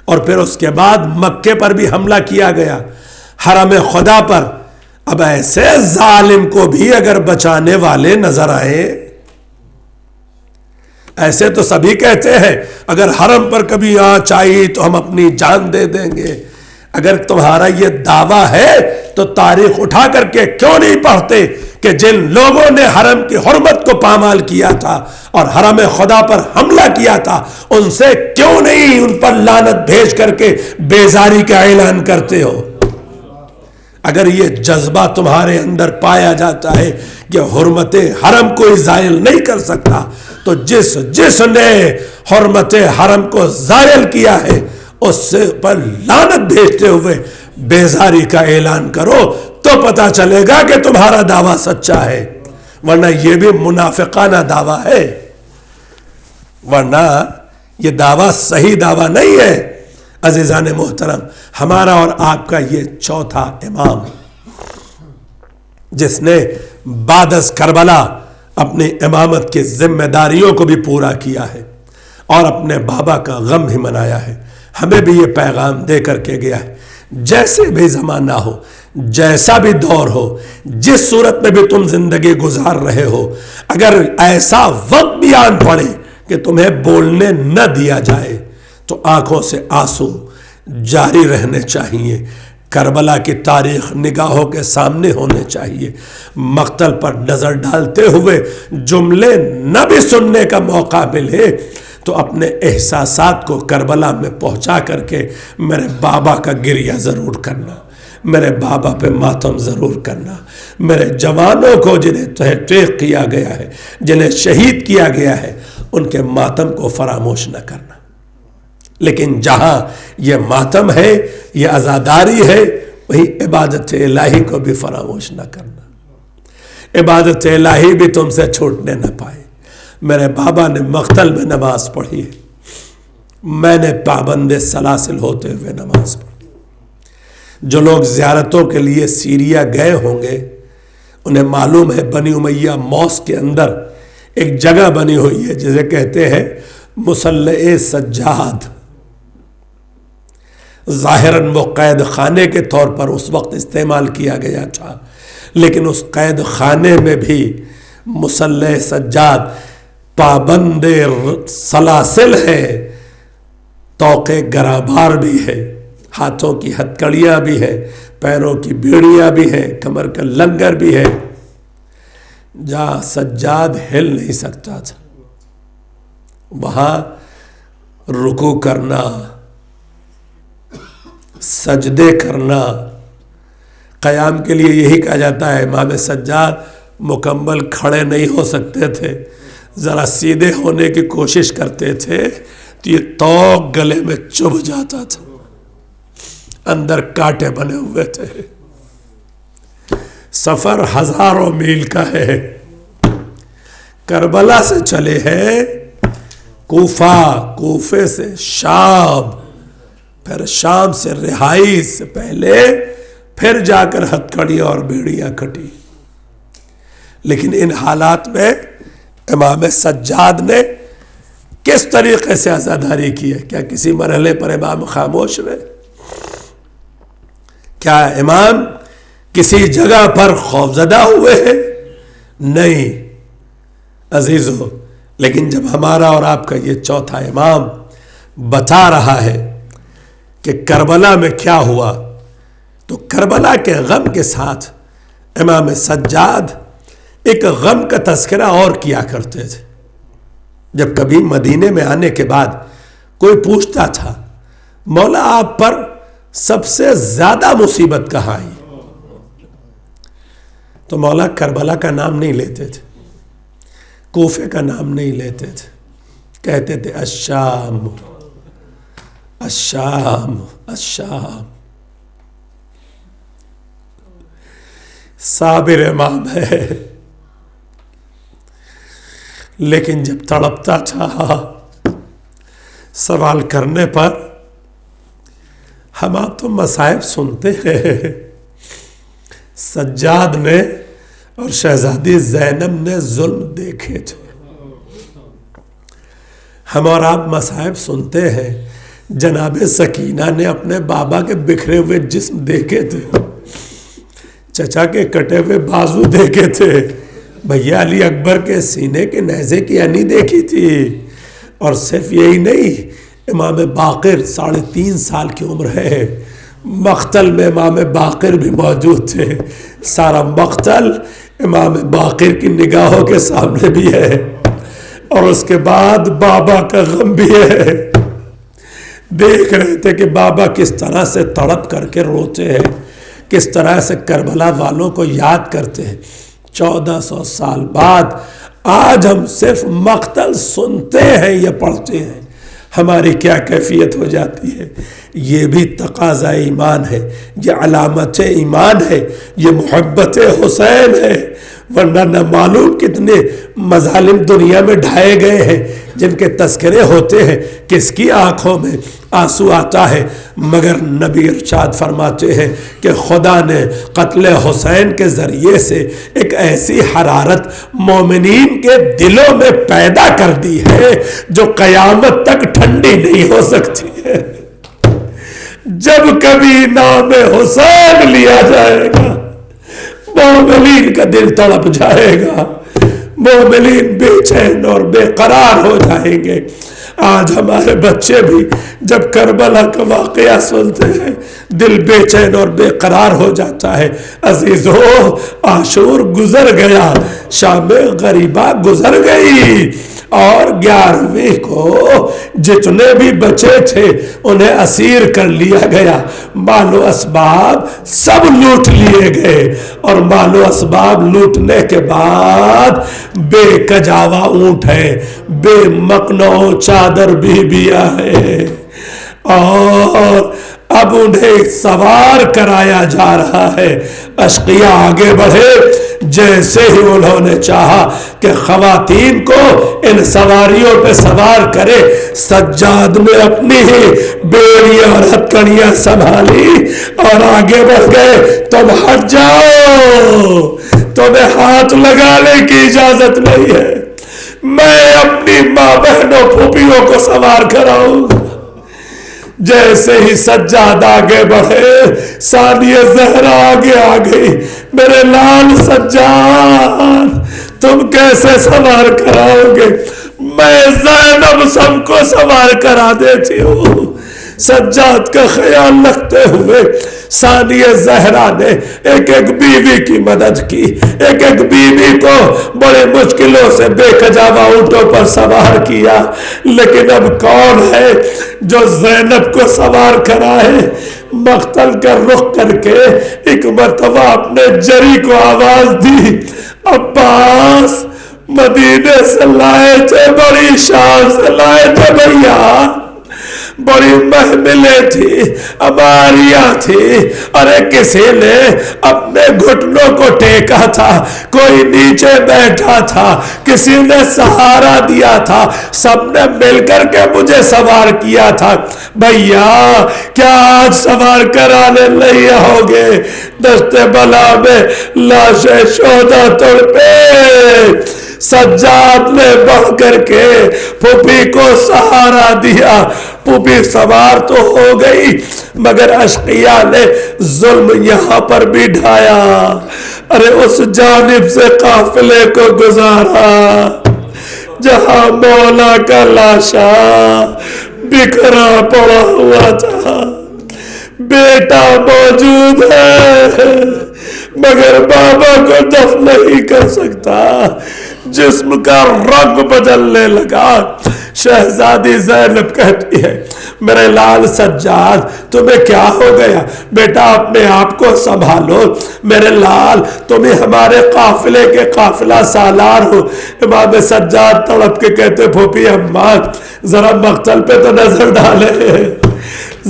اور پھر اس کے بعد مکے پر بھی حملہ کیا گیا، حرم خدا پر۔ اب ایسے ظالم کو بھی اگر بچانے والے نظر آئے، ایسے تو سبھی کہتے ہیں اگر حرم پر کبھی آنچ آئی تو ہم اپنی جان دے دیں گے۔ اگر تمہارا یہ دعویٰ ہے تو تاریخ اٹھا کر کے کیوں نہیں پڑھتے کہ جن لوگوں نے حرم کی حرمت کو پامال کیا تھا اور حرم خدا پر حملہ کیا تھا، ان سے کیوں نہیں ان پر لعنت بھیج کر کے بیزاری کا اعلان کرتے ہو؟ اگر یہ جذبہ تمہارے اندر پایا جاتا ہے کہ حرمت حرم کوئی زائل نہیں کر سکتا، تو جس نے حرمت حرم کو زائل کیا ہے اس سے پر لعنت بھیجتے ہوئے بیزاری کا اعلان کرو، تو پتا چلے گا کہ تمہارا دعویٰ سچا ہے، ورنہ یہ بھی منافقانہ دعویٰ ہے، ورنہ یہ دعویٰ صحیح دعویٰ نہیں ہے۔ عزیزان محترم، ہمارا اور آپ کا یہ چوتھا امام جس نے بعد از کربلا اپنی امامت کی ذمہ داریوں کو بھی پورا کیا ہے اور اپنے بابا کا غم بھی منایا ہے، ہمیں بھی یہ پیغام دے کر کے گیا ہے، جیسے بھی زمانہ ہو، جیسا بھی دور ہو، جس صورت میں بھی تم زندگی گزار رہے ہو، اگر ایسا وقت بھی آن پڑے کہ تمہیں بولنے نہ دیا جائے تو آنکھوں سے آنسو جاری رہنے چاہیے، کربلا کی تاریخ نگاہوں کے سامنے ہونے چاہیے، مقتل پر نظر ڈالتے ہوئے جملے نہ بھی سننے کا موقع ملے تو اپنے احساسات کو کربلا میں پہنچا کر کے میرے بابا کا گریہ ضرور کرنا، میرے بابا پہ ماتم ضرور کرنا، میرے جوانوں کو جنہیں تحقیق کیا گیا ہے، جنہیں شہید کیا گیا ہے، ان کے ماتم کو فراموش نہ کرنا۔ لیکن جہاں یہ ماتم ہے، یہ عزاداری ہے، وہی عبادت الہی کو بھی فراموش نہ کرنا۔ عبادت الہی بھی تم سے چھوٹنے نہ پائے۔ میرے بابا نے مقتل میں نماز پڑھی ہے، میں نے پابند سلاسل ہوتے ہوئے نماز پڑھی۔ جو لوگ زیارتوں کے لیے سیریا گئے ہوں گے انہیں معلوم ہے بنی امیہ موس کے اندر ایک جگہ بنی ہوئی ہے جسے کہتے ہیں مصلی سجاد۔ ظاہراً وہ قید خانے کے طور پر اس وقت استعمال کیا گیا تھا، لیکن اس قید خانے میں بھی مصلی سجاد پابند سلاسل ہے، طوق گرابار بھی ہے، ہاتھوں کی ہتھکڑیاں بھی ہے، پیروں کی بیڑیاں بھی ہیں، کمر کا لنگر بھی ہے۔ جہاں سجاد ہل نہیں سکتا تھا وہاں رکوع کرنا، سجدے کرنا، قیام کے لیے یہی کہا جاتا ہے امام سجاد مکمل کھڑے نہیں ہو سکتے تھے، ذرا سیدھے ہونے کی کوشش کرتے تھے تو یہ طوق گلے میں چبھ جاتا تھا، اندر کانٹے بنے ہوئے تھے۔ سفر ہزاروں میل کا ہے، کربلا سے چلے ہیں کوفہ، کوفے سے شام، پھر شام سے رہائی سے پہلے پھر جا کر ہتھکڑیاں اور بیڑیاں کھٹی۔ لیکن ان حالات میں امام سجاد نے کس طریقے سے عزاداری کی ہے؟ کیا کسی مرحلے پر امام خاموش رہے؟ کیا امام کسی جگہ پر خوفزدہ ہوئے ہیں؟ نہیں عزیزو، لیکن جب ہمارا اور آپ کا یہ چوتھا امام بتا رہا ہے کہ کربلا میں کیا ہوا، تو کربلا کے غم کے ساتھ امام سجاد ایک غم کا تذکرہ اور کیا کرتے تھے۔ جب کبھی مدینے میں آنے کے بعد کوئی پوچھتا تھا مولا آپ پر سب سے زیادہ مصیبت کہاں آئی، تو مولا کربلا کا نام نہیں لیتے تھے، کوفے کا نام نہیں لیتے تھے، کہتے تھے الشام الشام الشام۔ صابر امام ہے، لیکن جب تڑپتا تھا سوال کرنے پر ہم آپ تو مصائب سنتے ہیں، سجاد نے اور شہزادی زینب نے ظلم دیکھے تھے، ہم اور آپ مصائب سنتے ہیں، جناب سکینہ نے اپنے بابا کے بکھرے ہوئے جسم دیکھے تھے، چچا کے کٹے ہوئے بازو دیکھے تھے، بھیا علی اکبر کے سینے کے نیزے کی انی دیکھی تھی، اور صرف یہی نہیں، امام باقر 3.5 سال کی عمر ہے، مقتل میں امام باقر بھی موجود تھے، سارا مقتل امام باقر کی نگاہوں کے سامنے بھی ہے، اور اس کے بعد بابا کا غم بھی ہے، دیکھ رہے تھے کہ بابا کس طرح سے تڑپ کر کے روتے ہیں، کس طرح سے کربلا والوں کو یاد کرتے ہیں۔ 1400 سال بعد آج ہم صرف مقتل سنتے ہیں یا پڑھتے ہیں، ہماری کیا کیفیت ہو جاتی ہے؟ یہ بھی تقاضا ایمان ہے، یہ علامت ایمان ہے، یہ محبت حسین ہے، ورنہ نہ معلوم کتنے مظالم دنیا میں ڈھائے گئے ہیں جن کے تذکرے ہوتے ہیں، کس کی آنکھوں میں آنسو آتا ہے، مگر نبی ارشاد فرماتے ہیں کہ خدا نے قتل حسین کے ذریعے سے ایک ایسی حرارت مومنین کے دلوں میں پیدا کر دی ہے جو قیامت تک ٹھنڈی نہیں ہو سکتی ہے۔ جب کبھی نام حسین لیا جائے گا مومنین کا دل تڑپ جائے گا، مومنین بے چین اور بے قرار ہو جائیں گے۔ آج ہمارے بچے بھی جب کربلا کا واقعہ سنتے ہیں دل بے چین اور بے قرار ہو جاتا ہے۔ عزیزو، عاشور گزر گیا، شام غریبہ گزر گئی، اور 11ویں کو جتنے بھی بچے تھے انہیں اسیر کر لیا گیا، مال و اسباب سب لوٹ لیے گئے، اور مال و اسباب لوٹنے کے بعد بے کجاوا اونٹ ہے، بے مقنع چادر بیبیاں ہے، اور اب انہیں سوار کرایا جا رہا ہے۔ اشقیاء آگے بڑھے، جیسے ہی انہوں نے چاہا کہ خواتین کو ان سواریوں پہ سوار کرے، سجاد نے اپنی ہی بیڑیاں اور ہتکڑیاں سنبھالی اور آگے بڑھ گئے، تم ہٹ جاؤ، تمہیں ہاتھ لگانے کی اجازت نہیں ہے، میں اپنی ماں بہنوں پھوپھیوں کو سوار کراؤں۔ جیسے ہی سجاد آگے بڑھے، ثانیہ زہرا آگے آ گئی، میرے لال سجاد تم کیسے سوار کراؤ گے؟ میں زینب سب کو سوار کرا دیتی ہوں۔ سجاد کا خیال رکھتے ہوئے ثانیہ زہرا نے ایک ایک بیوی کی مدد کی، ایک ایک بیوی کو بڑے مشکلوں سے بے کجاوا اونٹوں پر سوار کیا، لیکن اب کون ہے جو زینب کو سوار کرائے؟ مقتل کا رخ کر کے ایک مرتبہ اپنے جری کو آواز دی، عباس مدینے سے لائے تھے، بڑی شان سے لائے تھے بھیا، بڑی محملیں تھی، اماریاں تھی، ارے کسی نے اپنے گھٹنوں کو ٹیکا تھا، کوئی نیچے بیٹھا تھا، کسی نے سہارا دیا تھا، سب نے مل کر کے مجھے سوار کیا تھا۔ بھیا کیا آج سوار کرانے نہیں ہوگے؟ دشت بلا میں لاشیں شہداء تڑپے، سجاد نے بڑھ کر کے پھوپھی کو سہارا دیا، پھوپھی سوار تو ہو گئی مگر اشقیاء نے ظلم یہاں پر بھی ڈھایا، ارے اس جانب سے قافلے کو گزارا جہاں مولا کا لاشا بکھرا پڑا ہوا تھا، بیٹا موجود ہے مگر بابا کو دفن نہیں کر سکتا، جسم کا رنگ بدلنے لگا۔ شہزادی زینب کہتی ہے، میرے لال سجاد تمہیں کیا ہو گیا بیٹا، اپنے آپ کو سنبھالو، میرے لال تمہیں ہمارے قافلے کے قافلہ سالار ہو۔ امام سجاد تڑپ کے کہتے، پھوپھی اماں ذرا مقتل پہ تو نظر ڈالے،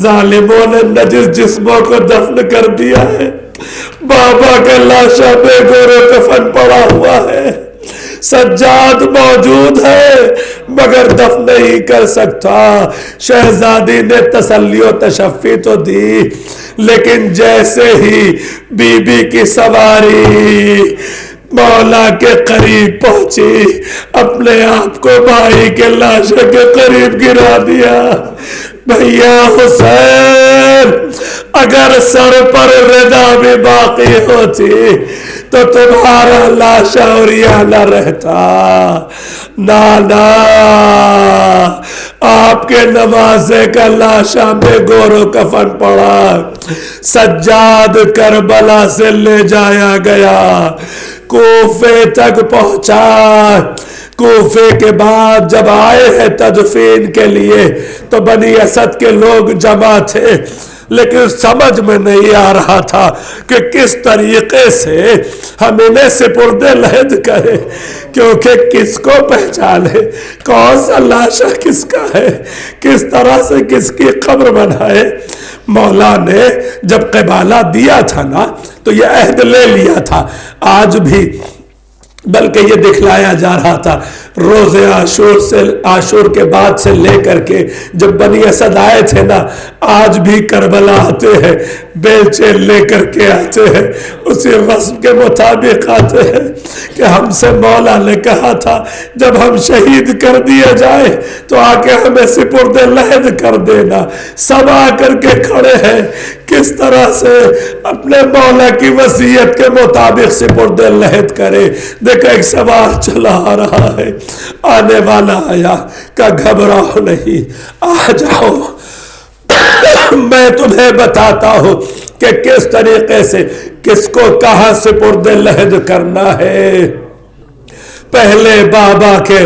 ظالموں نے نجس جسموں کو دفن کر دیا ہے، بابا کا لاشا بے گورے کفن پڑا ہوا ہے، سجاد موجود ہے مگر دفن نہیں کر سکتا۔ شہزادی نے تسلی و تشفی تو دی، لیکن جیسے ہی بی بی کی سواری مولا کے قریب پہنچی، اپنے آپ کو بھائی کے لاشے کے قریب گرا دیا۔ بھیا حسین اگر سر پر رضا بھی باقی ہوتی تو تمہارا لاشا اوریانا رہتا، نانا آپ کے نوازے کا لاشا بے گور و کفن پڑا، سجاد کربلا سے لے جایا گیا، کوفے تک پہنچا۔ کوفے کے بعد جب آئے ہیں تدفین کے لیے تو بنی اسد کے لوگ جمع تھے، لیکن سمجھ میں نہیں آ رہا تھا کہ کس طریقے سے ہم انہیں سپرد لحد کریں، کیونکہ کس کو پہچانے، کون سا لاشا کس کا ہے، کس طرح سے کس کی قبر بنائے۔ مولا نے جب قبالہ دیا تھا نا تو یہ عہد لے لیا تھا، آج بھی بلکہ یہ دکھلایا جا رہا تھا، روز عاشور کے بعد سے لے کر کے جب بنی اسد آئے تھے نا، آج بھی کربلا آتے ہیں، بیلچے لے کر کے آتے ہیں، اسی رسم کے مطابق آتے ہیں کہ ہم سے مولا نے کہا تھا جب ہم شہید کر دیے جائے تو آ کے ہمیں سپرد لحد کر دینا۔ سب آ کر کے کھڑے ہیں، کس طرح سے اپنے مولا کی وصیت کے مطابق سپرد لحد کرے۔ دیکھا ایک سوار چلا آ رہا ہے، آنے والا آیا کہ گھبراؤ نہیں، آ جاؤ، میں تمہیں بتاتا ہوں کہ کس طریقے سے کس کو کہاں سپرد لحد کرنا ہے۔ پہلے بابا کے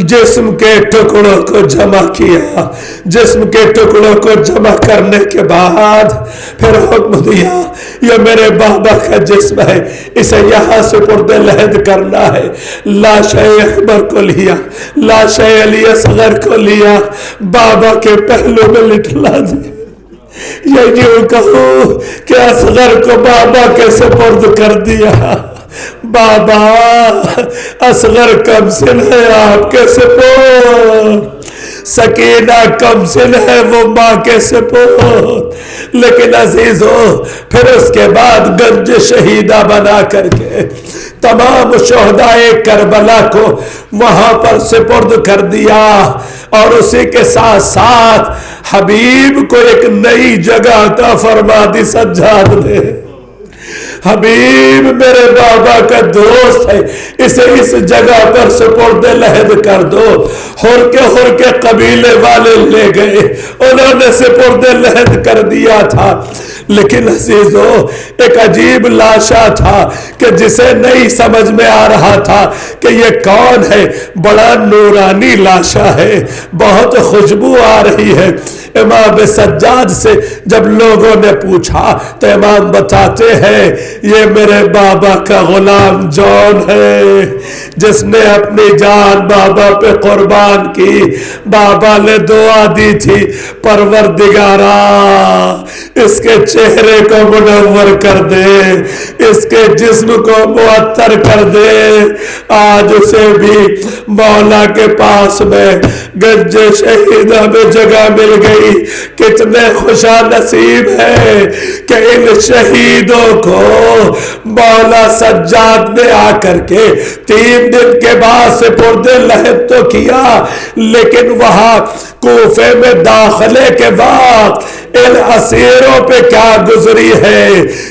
جسم کے ٹکڑوں کو جمع کیا، جسم کے ٹکڑوں کو جمع کرنے کے بعد پھر حکم دیا یہ میرے بابا کا جسم ہے، اسے یہاں سے سپرد لحد کرنا ہے۔ لاش اکبر کو لیا، لاش علی اصغر کو لیا، بابا کے پہلو میں لٹلا دیا۔ یہ یوں کہوں کہ اصغر کو بابا کے سپرد کر دیا۔ بابا اصغر کم سن ہے آپ کے سپرد، سکینہ کم سن ہے وہ ماں کے سپرد، لیکن عزیزو پھر اس کے بعد گنج شہیدہ بنا کر کے تمام شہدائے کربلا کو وہاں پر سپرد کر دیا، اور اسی کے ساتھ ساتھ حبیب کو ایک نئی جگہ عطا فرما دی سجاد نے۔ حبیب میرے بابا کا دوست ہے، اسے اس جگہ پر سپرد لحد کر دو۔ ہر کے قبیلے والے لے گئے، انہوں نے سپرد لحد کر دیا تھا، لیکن عزیزو ایک عجیب لاشا تھا کہ جسے نہیں سمجھ میں آ رہا تھا کہ یہ کون ہے۔ بڑا نورانی لاشا ہے، بہت خوشبو آ رہی ہے۔ امام سجاد سے جب لوگوں نے پوچھا تو امام بتاتے ہیں یہ میرے بابا کا غلام جون ہے، جس نے اپنی جان بابا پہ قربان کی۔ بابا نے دعا دی تھی پروردگارا اس کے چہرے کو منور کر دے، اس کے جسم کو معطر کر دے۔ آج اسے بھی مولا کے پاس میں گنج شہیدہ میں جگہ مل گئی۔ کتنے خوشا نصیب ہے کہ ان شہیدوں کو مولا سجاد نے آ کر کے 3 دن کے بعد سپرد لحد تو کیا، لیکن وہاں کوفے میں داخلے کے وقت ان اسیروں پہ کیا گزری ہے۔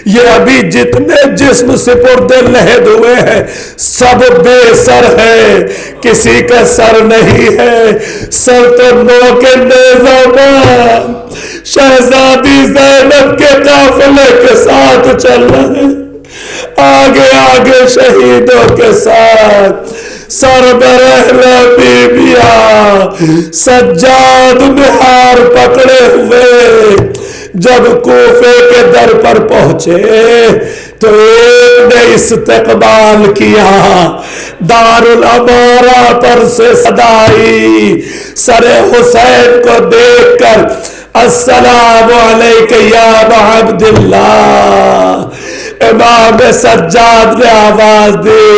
یہ ابھی جتنے جسم سپرد لحد ہوئے ہیں سب بے سر ہے، کسی کا سر نہیں ہے۔ سر تو نو کے نیزامان شہزادی زینب کے قافلے کے ساتھ چل رہے، آگے آگے شہیدوں کے ساتھ سربراہ بی بیا سجاد میں ہار پکڑے ہوئے جب کوفے کے در پر پہنچے تو ایک نے استقبال کیا، دار الامارہ پر سے صدائی، سر حسین کو دیکھ کر السلام علیک یا ابا عبداللہ۔ امام سجاد نے آواز دی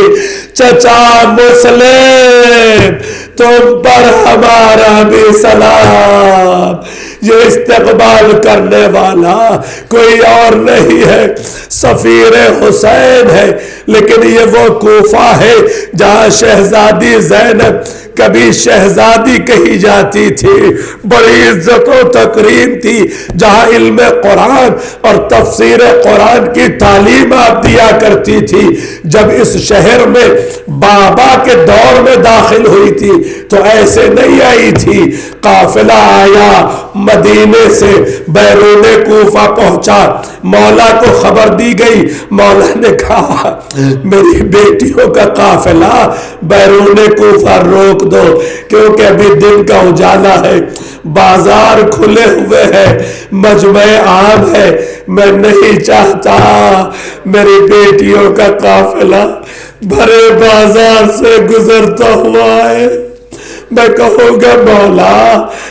چچا مسلم تم پر ہمارا بھی سلام۔ یہ استقبال کرنے والا کوئی اور نہیں ہے، سفیر حسین ہے، لیکن یہ وہ کوفہ ہے جہاں شہزادی زینب کبھی شہزادی کہی جاتی تھی، بڑی عزت و تکریم تھی، جہاں علم قرآن اور تفسیر قرآن کی تعلیم آپ دیا کرتی تھی۔ جب اس شہر میں بابا کے دور میں داخل ہوئی تھی تو ایسے نہیں آئی تھی، قافلہ آیا مدینے سے بیرون کوفہ پہنچا، مولا کو خبر دی گئی، مولا نے کہا میری بیٹیوں کا قافلہ بیرون کوفہ روک دو کیونکہ ابھی دن کا اجالا ہے، بازار کھلے ہوئے ہیں، مجمع عام ہے، میں نہیں چاہتا میری بیٹیوں کا قافلہ بھرے بازار سے گزرتا ہوا ہے۔ میں کہوں گا مولا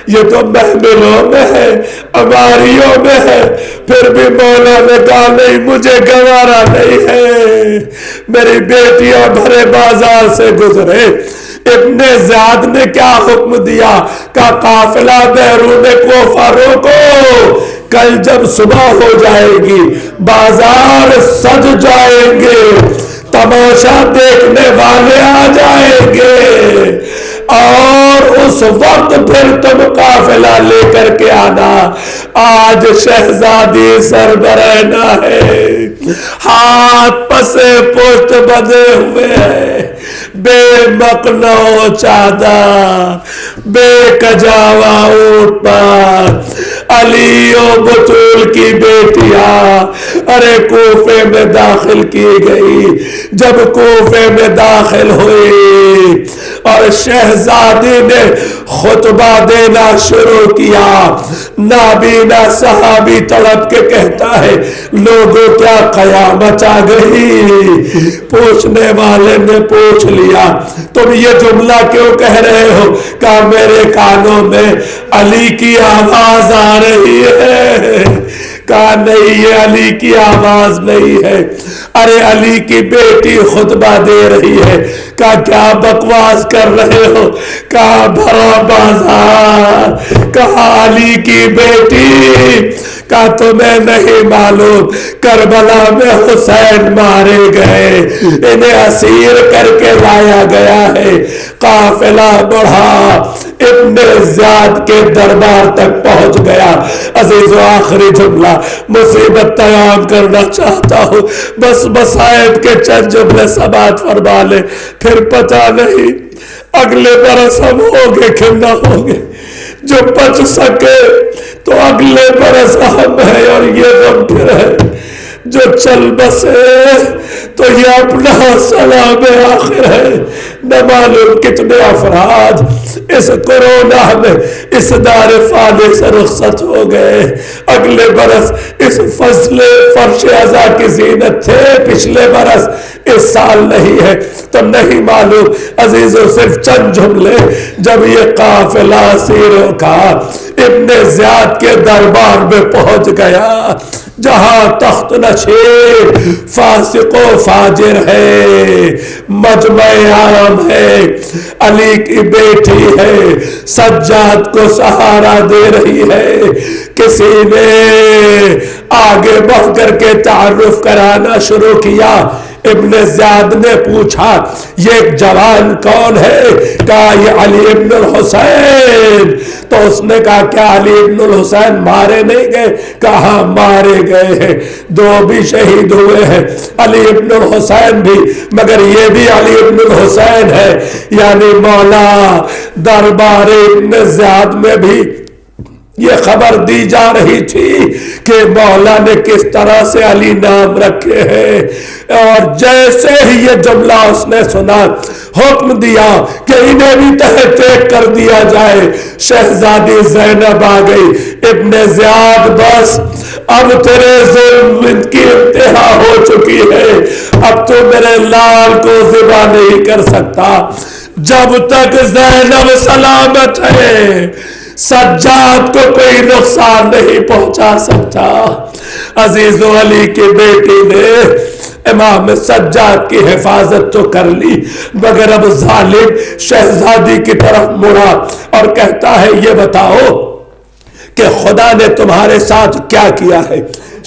یہ تو محملوں میں ہے، اماریوں میں ہے، پھر بھی مولا نے کہا نہیں مجھے گوارا نہیں ہے، میری بیٹیاں بھرے بازار سے گزرے۔ ابن زیاد نے کیا حکم دیا کہ قافلہ بیرون کوفہ روکو، کل جب صبح ہو جائے گی بازار سج جائیں گے، تماشا دیکھنے والے آ جائیں گے، اور اس وقت پھر تم قافلہ لے کر کے آنا۔ آج شہزادی سربرہنا ہے، ہاتھ پسے پشت بدے ہوئے ہیں، بے مقنع چادر، بے کجاوا اونٹ پر، علی و بطول کی بیٹیاں ارے کوفے میں داخل کی گئی. جب کوفے میں داخل ہوئی اور شہزادی نے خطبہ دینا شروع کیا, نابینا صحابی تڑپ کے کہتا ہے لوگوں کیا قیامت آ گئی. پوچھنے والے نے پوچھ لیا تم یہ جملہ کیوں کہہ رہے ہو؟ کہا میرے کانوں میں علی کی آواز آ رہی ہے. کہا نہیں یہ علی کی آواز نہیں ہے, ارے علی کی بیٹی خطبہ دے رہی ہے. کہا کیا بکواس کر رہے ہو؟ کہا بھرا بازار. کہا علی کی بیٹی. کہا تمہیں نہیں معلوم کربلا میں حسین مارے گئے, انہیں اسیر کر کے لایا گیا ہے. قافلہ بڑھا ابن زیاد کے دربار تک پہنچ گیا. عزیز و آخری جملہ مصیبت تمام کرنا چاہتا ہوں, بس مصائب کے چند جملے سماعت فرما لے, پھر پتہ نہیں اگلے برس ہم ہوگے کہ نہ ہوگے. جو بچ سکے تو اگلے برس ہم ہیں اور یہ غم پھر ہے. جو چل بسے تو یہ اپنا سلام آخر ہے. نہ معلوم کتنے افراد اس کورونا میں اس دار فانی سے رخصت ہو گئے. اگلے برس اس فصل فرش ازا کی زینت تھے, پچھلے برس اس سال نہیں ہے تو نہیں معلوم. عزیزوں صرف چند جملے. جب یہ قافلہ اسیروں کا ابن زیاد کے دربار میں پہنچ گیا جہاں تخت نشین فاسق و فاجر ہے, مجمع عام ہے, علی کی بیٹی ہے, سجاد کو سہارا دے رہی ہے, کسی نے آگے بڑھ کر کے تعارف کرانا شروع کیا. ابن زیاد نے پوچھا یہ ایک جوان کون ہے؟ کہا یہ علی ابن الحسین. تو اس نے کہا کیا علی ابن الحسین مارے نہیں گئے؟ کہا مارے گئے ہیں, دو بھی شہید ہوئے ہیں, علی ابن الحسین بھی, مگر یہ بھی علی ابن الحسین ہے. یعنی مولا دربار ابن زیاد میں بھی یہ خبر دی جا رہی تھی کہ مولا نے کس طرح سے علی نام رکھے ہیں. اور جیسے ہی یہ جملہ اس نے سنا حکم دیا کہ انہیں بھی تحت کر دیا جائے. شہزادی زینب آ گئی. ابن زیاد بس اب تیرے ظلم کی انتہا ہو چکی ہے, اب تو میرے لال کو ذبح نہیں کر سکتا. جب تک زینب سلامت ہے سجاد کو کوئی نقصان نہیں پہنچا سکتا. عزیز و علی کی بیٹی نے امام سجاد کی حفاظت تو کر لی, مگر اب ظالم شہزادی کی طرف مڑا اور کہتا ہے یہ بتاؤ کہ خدا نے تمہارے ساتھ کیا کیا ہے؟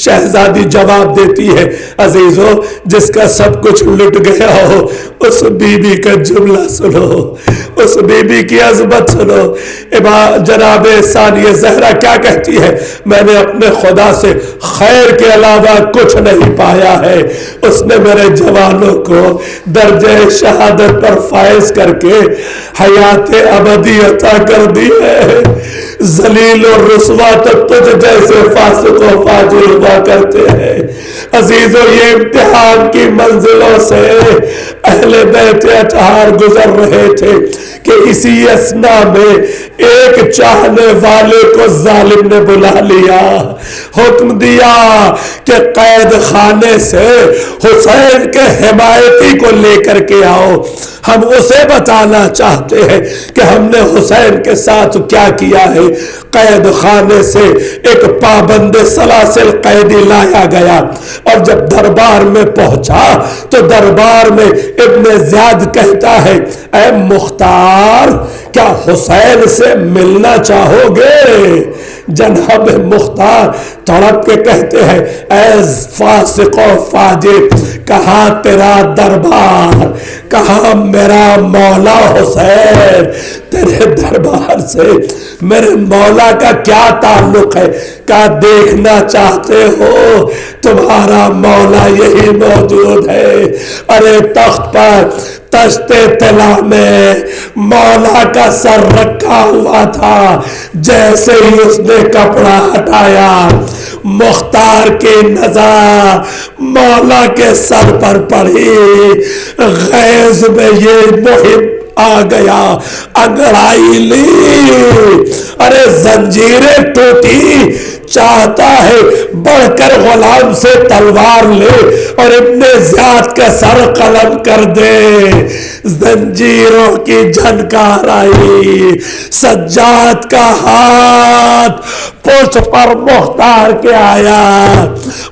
شہزادی جواب دیتی ہے عزیزو جس کا سب کچھ لٹ گیا ہو اس بی بی کا جملہ سنو, اس بی بی کی عظمت سنو. جناب ثانیہ زہرا کیا کہتی ہے؟ میں نے اپنے خدا سے خیر کے علاوہ کچھ نہیں پایا ہے. اس نے میرے جوانوں کو درجہ شہادت پر فائز کر کے حیات ابدی عطا کر دی ہے. ذلیل اور رسوا تک تجھ جیسے فاسق و فاجر ہوا کرتے ہیں. عزیزو یہ امتحان کی منزلوں سے اہل بیت اطہار گزر رہے تھے کہ اسی اسنا میں ایک چاہنے والے کو ظالم نے بلا لیا, حکم دیا کہ قید خانے سے حسین کے حمایتی کو لے کر کے آؤ. ہم اسے بتانا چاہتے ہیں کہ ہم نے حسین کے ساتھ کیا کیا ہے. قید خانے سے ایک پابند سلاسل قیدی لایا گیا اور جب دربار میں پہنچا تو دربار میں ابن زیاد کہتا ہے اے مختار کیا حسین سے ملنا چاہو گے؟ جناب مختار تڑپ کے کہتے ہیں اے فاسق و فاجر, کہاں تیرا دربار, کہاں میرا مولا حسین؟ تیرے دربار سے میرے مولا کا کیا تعلق ہے؟ کیا دیکھنا چاہتے ہو تمہارا مولا یہی موجود ہے. ارے تخت پر تشتے طلا میں مولا کا سر رکھا ہوا تھا، جیسے ہی اس نے کپڑا ہٹایا مختار کی نظر مولا کے سر پر پڑی، غیظ میں یہ محب آ گیا، انگڑائی لی، ارے زنجیریں ٹوٹی، چاہتا ہے بڑھ کر غلام سے تلوار لے اور ابن زیاد کا سر قلم کر دے۔ زنجیروں کی جھنکار آئی، سجاد کا ہاتھ پوچھ پر مختار کے آیا،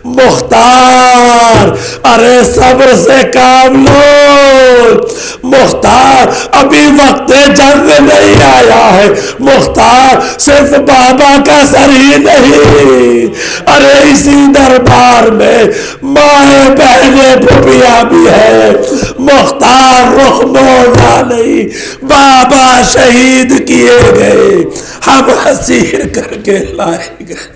مختار ارے صبر سے کام لو، مختار ابھی وقت جنگ نہیں آیا ہے، مختار صرف بابا کا سر ہی نہیں، ارے اسی دربار میں مائیں بہنیں بھوپیاں بھی ہے، مختار رخ موڑنا نہیں، بابا شہید کیے گئے، ہم اسیر کر کے لائے گئے۔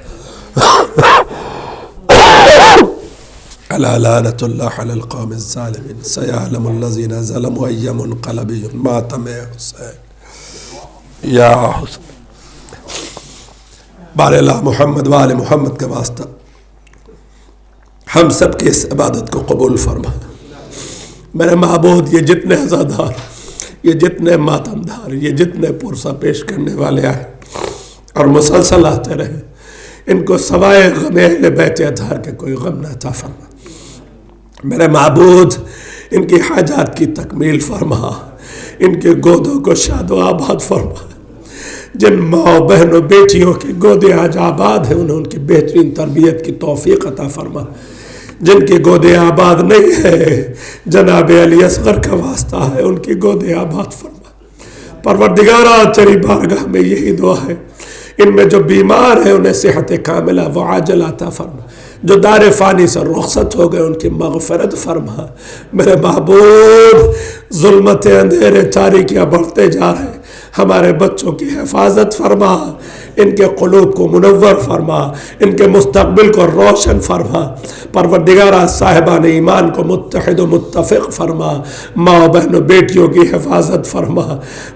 الا لعنت اللہ علی القوم الظالمین سیعلم الذین ظلموا ای منقلب ماتم حسین یا حسین۔ بار اللہ محمد وآل محمد کے واسطہ ہم سب کی اس عبادت کو قبول فرما۔ میرے معبود یہ جتنے عزادار، یہ جتنے ماتمدار، یہ جتنے پرسہ پیش کرنے والے آئے اور مسلسل آتے رہے، ان کو سوائے غم اہل بیت اطہار کے کوئی غم نہ عطا فرما۔ میرے معبود ان کی حاجات کی تکمیل فرما، ان کے گودوں کو شاد و آباد فرما۔ جن ماں بہنوں بیٹیوں کی گودیں آج آباد ہیں انہیں ان کی بہترین تربیت کی توفیق عطا فرما۔ جن کی گودیں آباد نہیں ہے جناب علی اصغر کا واسطہ ہے، ان کی گودیں آباد فرما۔ پروردگارہ تیری بارگاہ میں یہی دعا ہے، ان میں جو بیمار ہیں انہیں صحت کاملہ و عاجل عطا فرما، جو دار فانی سے رخصت ہو گئے ان کی مغفرت فرما۔ میرے محبوب ظلمت اندھیرے تاریکیاں بڑھتے جا رہے ہیں، ہمارے بچوں کی حفاظت فرما، ان کے قلوب کو منور فرما، ان کے مستقبل کو روشن فرما۔ پروردگارہ صاحبان ایمان کو متحد و متفق فرما، ماں و بہنوں بیٹیوں کی حفاظت فرما۔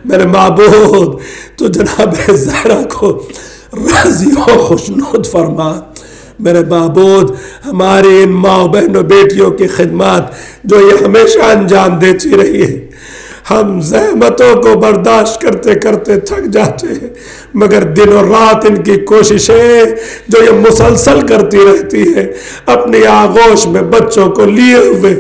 میرے معبود تو جناب زہرا کو راضی و خوشنود فرما۔ میرے معبود ہماری ان ماں و بہنوں بیٹیوں کی خدمات جو یہ ہمیشہ انجام دیتی رہی ہے، ہم زحمتوں کو برداشت کرتے کرتے تھک جاتے ہیں، مگر دن اور رات ان کی کوششیں جو یہ مسلسل کرتی رہتی ہے، اپنی آغوش میں بچوں کو لیے ہوئے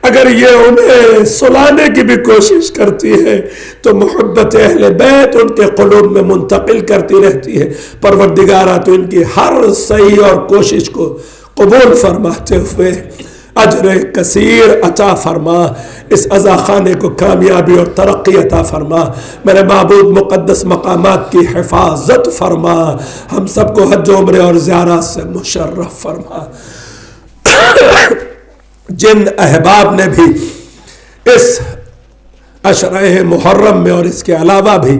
اگر یہ انہیں سلانے کی بھی کوشش کرتی ہے تو محبت اہل بیت ان کے قلوب میں منتقل کرتی رہتی ہے۔ پروردگارہ تو ان کی ہر سعی اور کوشش کو قبول فرماتے ہوئے اجر کثیر عطا فرما، اس عزا خانے کو کامیابی اور ترقی عطا فرما۔ میرے معبود مقدس مقامات کی حفاظت فرما، ہم سب کو حج و عمرے اور زیارات سے مشرف فرما۔ جن احباب نے بھی اس عشرہ محرم میں اور اس کے علاوہ بھی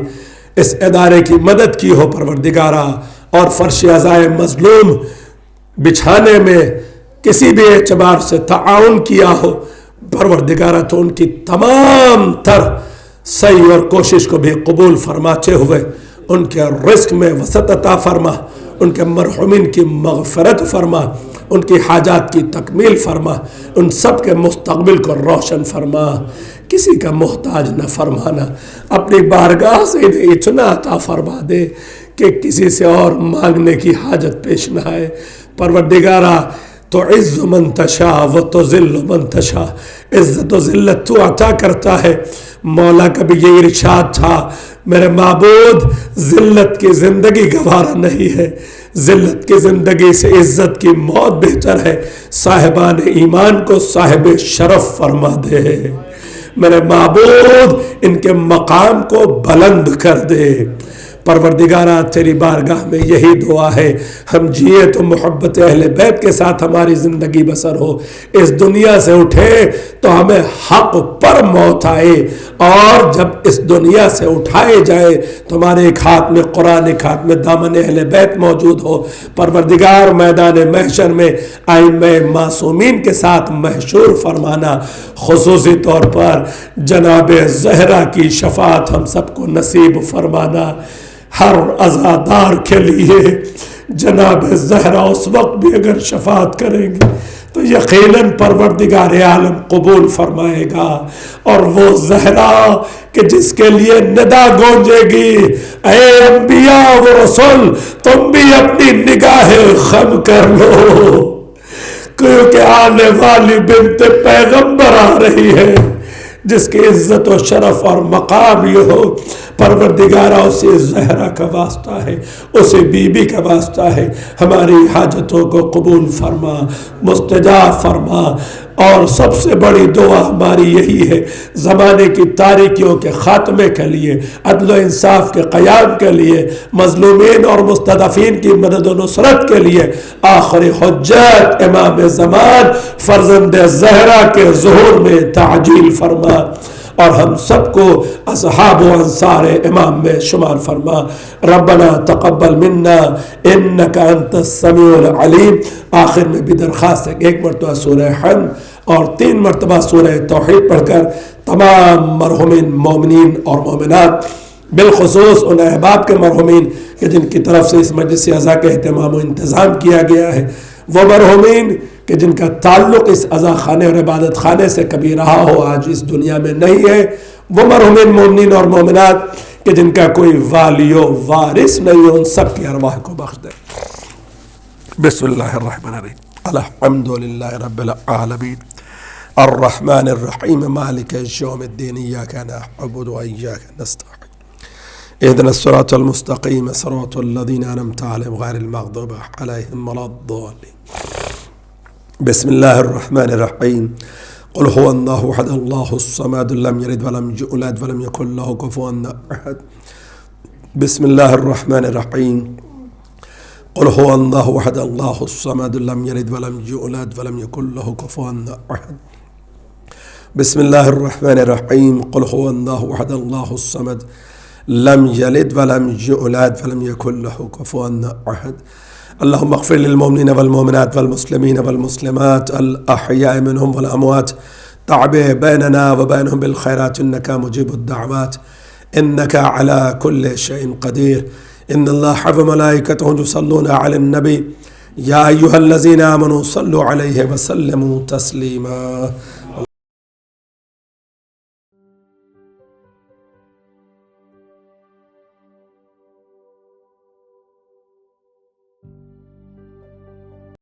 اس ادارے کی مدد کی ہو پروردگارہ، اور فرش عزائے مظلوم بچھانے میں کسی بھی اعتبار سے تعاون کیا ہو پروردگارہ، تو ان کی تمام تر سعی اور کوشش کو بھی قبول فرماتے ہوئے ان کے رزق میں وسعت عطا فرما، ان کے مرحومین کی مغفرت فرما، ان کی حاجات کی تکمیل فرما، ان سب کے مستقبل کو روشن فرما، کسی کا محتاج نہ فرمانا، اپنی بارگاہ سے انہیں اتنا عطا فرما دے کہ کسی سے اور مانگنے کی حاجت پیش نہ آئے۔ پروردگارہ تو عز من تشاء و تو ذل من تشاء، عزت و ذلت تو عطا کرتا ہے۔ مولا کا بھی یہ ارشاد تھا، میرے معبود ذلت کی زندگی گوارا نہیں ہے، ذلت کی زندگی سے عزت کی موت بہتر ہے، صاحبان ایمان کو صاحب شرف فرما دے۔ میرے معبود ان کے مقام کو بلند کر دے۔ پروردگارہ تیری بارگاہ میں یہی دعا ہے، ہم جیے تو محبت اہل بیت کے ساتھ ہماری زندگی بسر ہو، اس دنیا سے اٹھے تو ہمیں حق پر موت آئے، اور جب اس دنیا سے اٹھائے جائے تو ہمارے ایک ہاتھ میں قرآن، ایک ہاتھ میں دامن اہل بیت موجود ہو۔ پروردگار میدان محشر میں ائمہ معصومین کے ساتھ محشور فرمانا، خصوصی طور پر جناب زہرا کی شفاعت ہم سب کو نصیب فرمانا۔ ہر عزادار کے لیے جناب زہرا اس وقت بھی اگر شفاعت کریں گے تو یقیناً پروردگار عالم قبول فرمائے گا، اور وہ زہرا کہ جس کے لیے ندا گونجے گی، اے انبیاء و رسول تم بھی اپنی نگاہ خم کر لو، کیونکہ آنے والی بنت پیغمبر آ رہی ہے جس کی عزت و شرف اور مقام یہ ہو۔ پروردگارہ اسے زہرا کا واسطہ ہے، اسے بی بی کا واسطہ ہے، ہماری حاجتوں کو قبول فرما، مستجاب فرما۔ اور سب سے بڑی دعا ہماری یہی ہے، زمانے کی تاریکیوں کے خاتمے کے لیے، عدل و انصاف کے قیام کے لیے، مظلومین اور مستضعفین کی مدد و نصرت کے لیے، آخر حجت امام زمان فرزند زہرا کے ظہور میں تعجیل فرما، اور ہم سب کو اصحاب و انصار امام میں شمار فرما۔ ربنا تقبل منا انک انت السمیع العلیم۔ آخر میں بھی درخواست ہے کہ ایک مرتبہ سورہ حمد اور 3 مرتبہ سورہ توحید پڑھ کر تمام مرحومین مومنین اور مومنات، بالخصوص ان احباب کے مرحومین کہ جن کی طرف سے اس مجلس عزا کے اہتمام و انتظام کیا گیا ہے، وہ مرحومین کہ جن کا تعلق اس عزا خانے اور عبادت خانے سے کبھی رہا ہو آج اس دنیا میں نہیں ہے، وہ مرحومین مومنین اور مومنات کہ جن کا کوئی والی و وارث نہیں ہو، ان سب کی ارواح کو بخش دے۔ بسم اللہ الرحمن الرحیم، الحمد للہ رب العالمین، الرحمن الرحیم، مالک یوم الدین، ایاک نعبد و ایاک نستعین، اهدنا الصراط المستقیم، صراط الذین انعمت علیہم غیر المغضوب علیہم ولا الضالین۔ بسم اللہ الرحمن الرحیم، قل هو اللہ احد اللہ الصمد لم یلد ولم یولد ولم یکن له کفوا احد۔ بسم اللہ الرحمن الرحیم، قل هو اللہ احد اللہ الصمد لم یلد ولم یولد ولم یکن له کفوا احد۔ بسم اللہ الرحمن الرحیم، قل هو اللہ احد اللہ الصمد لم یلد ولم یولد ولم یکن له کفوا احد۔ اللهم اغفر للمؤمنين والمؤمنات والمسلمين والمسلمات الأحياء منهم والأموات، تعبئ بيننا وبينهم بالخيرات إنك مجيب الدعوات، إنك على كل شيء قدير، إن الله حفظ ملائكته يصلون على النبي، يا أيها الذين آمنوا صلوا عليه وسلموا تسليما،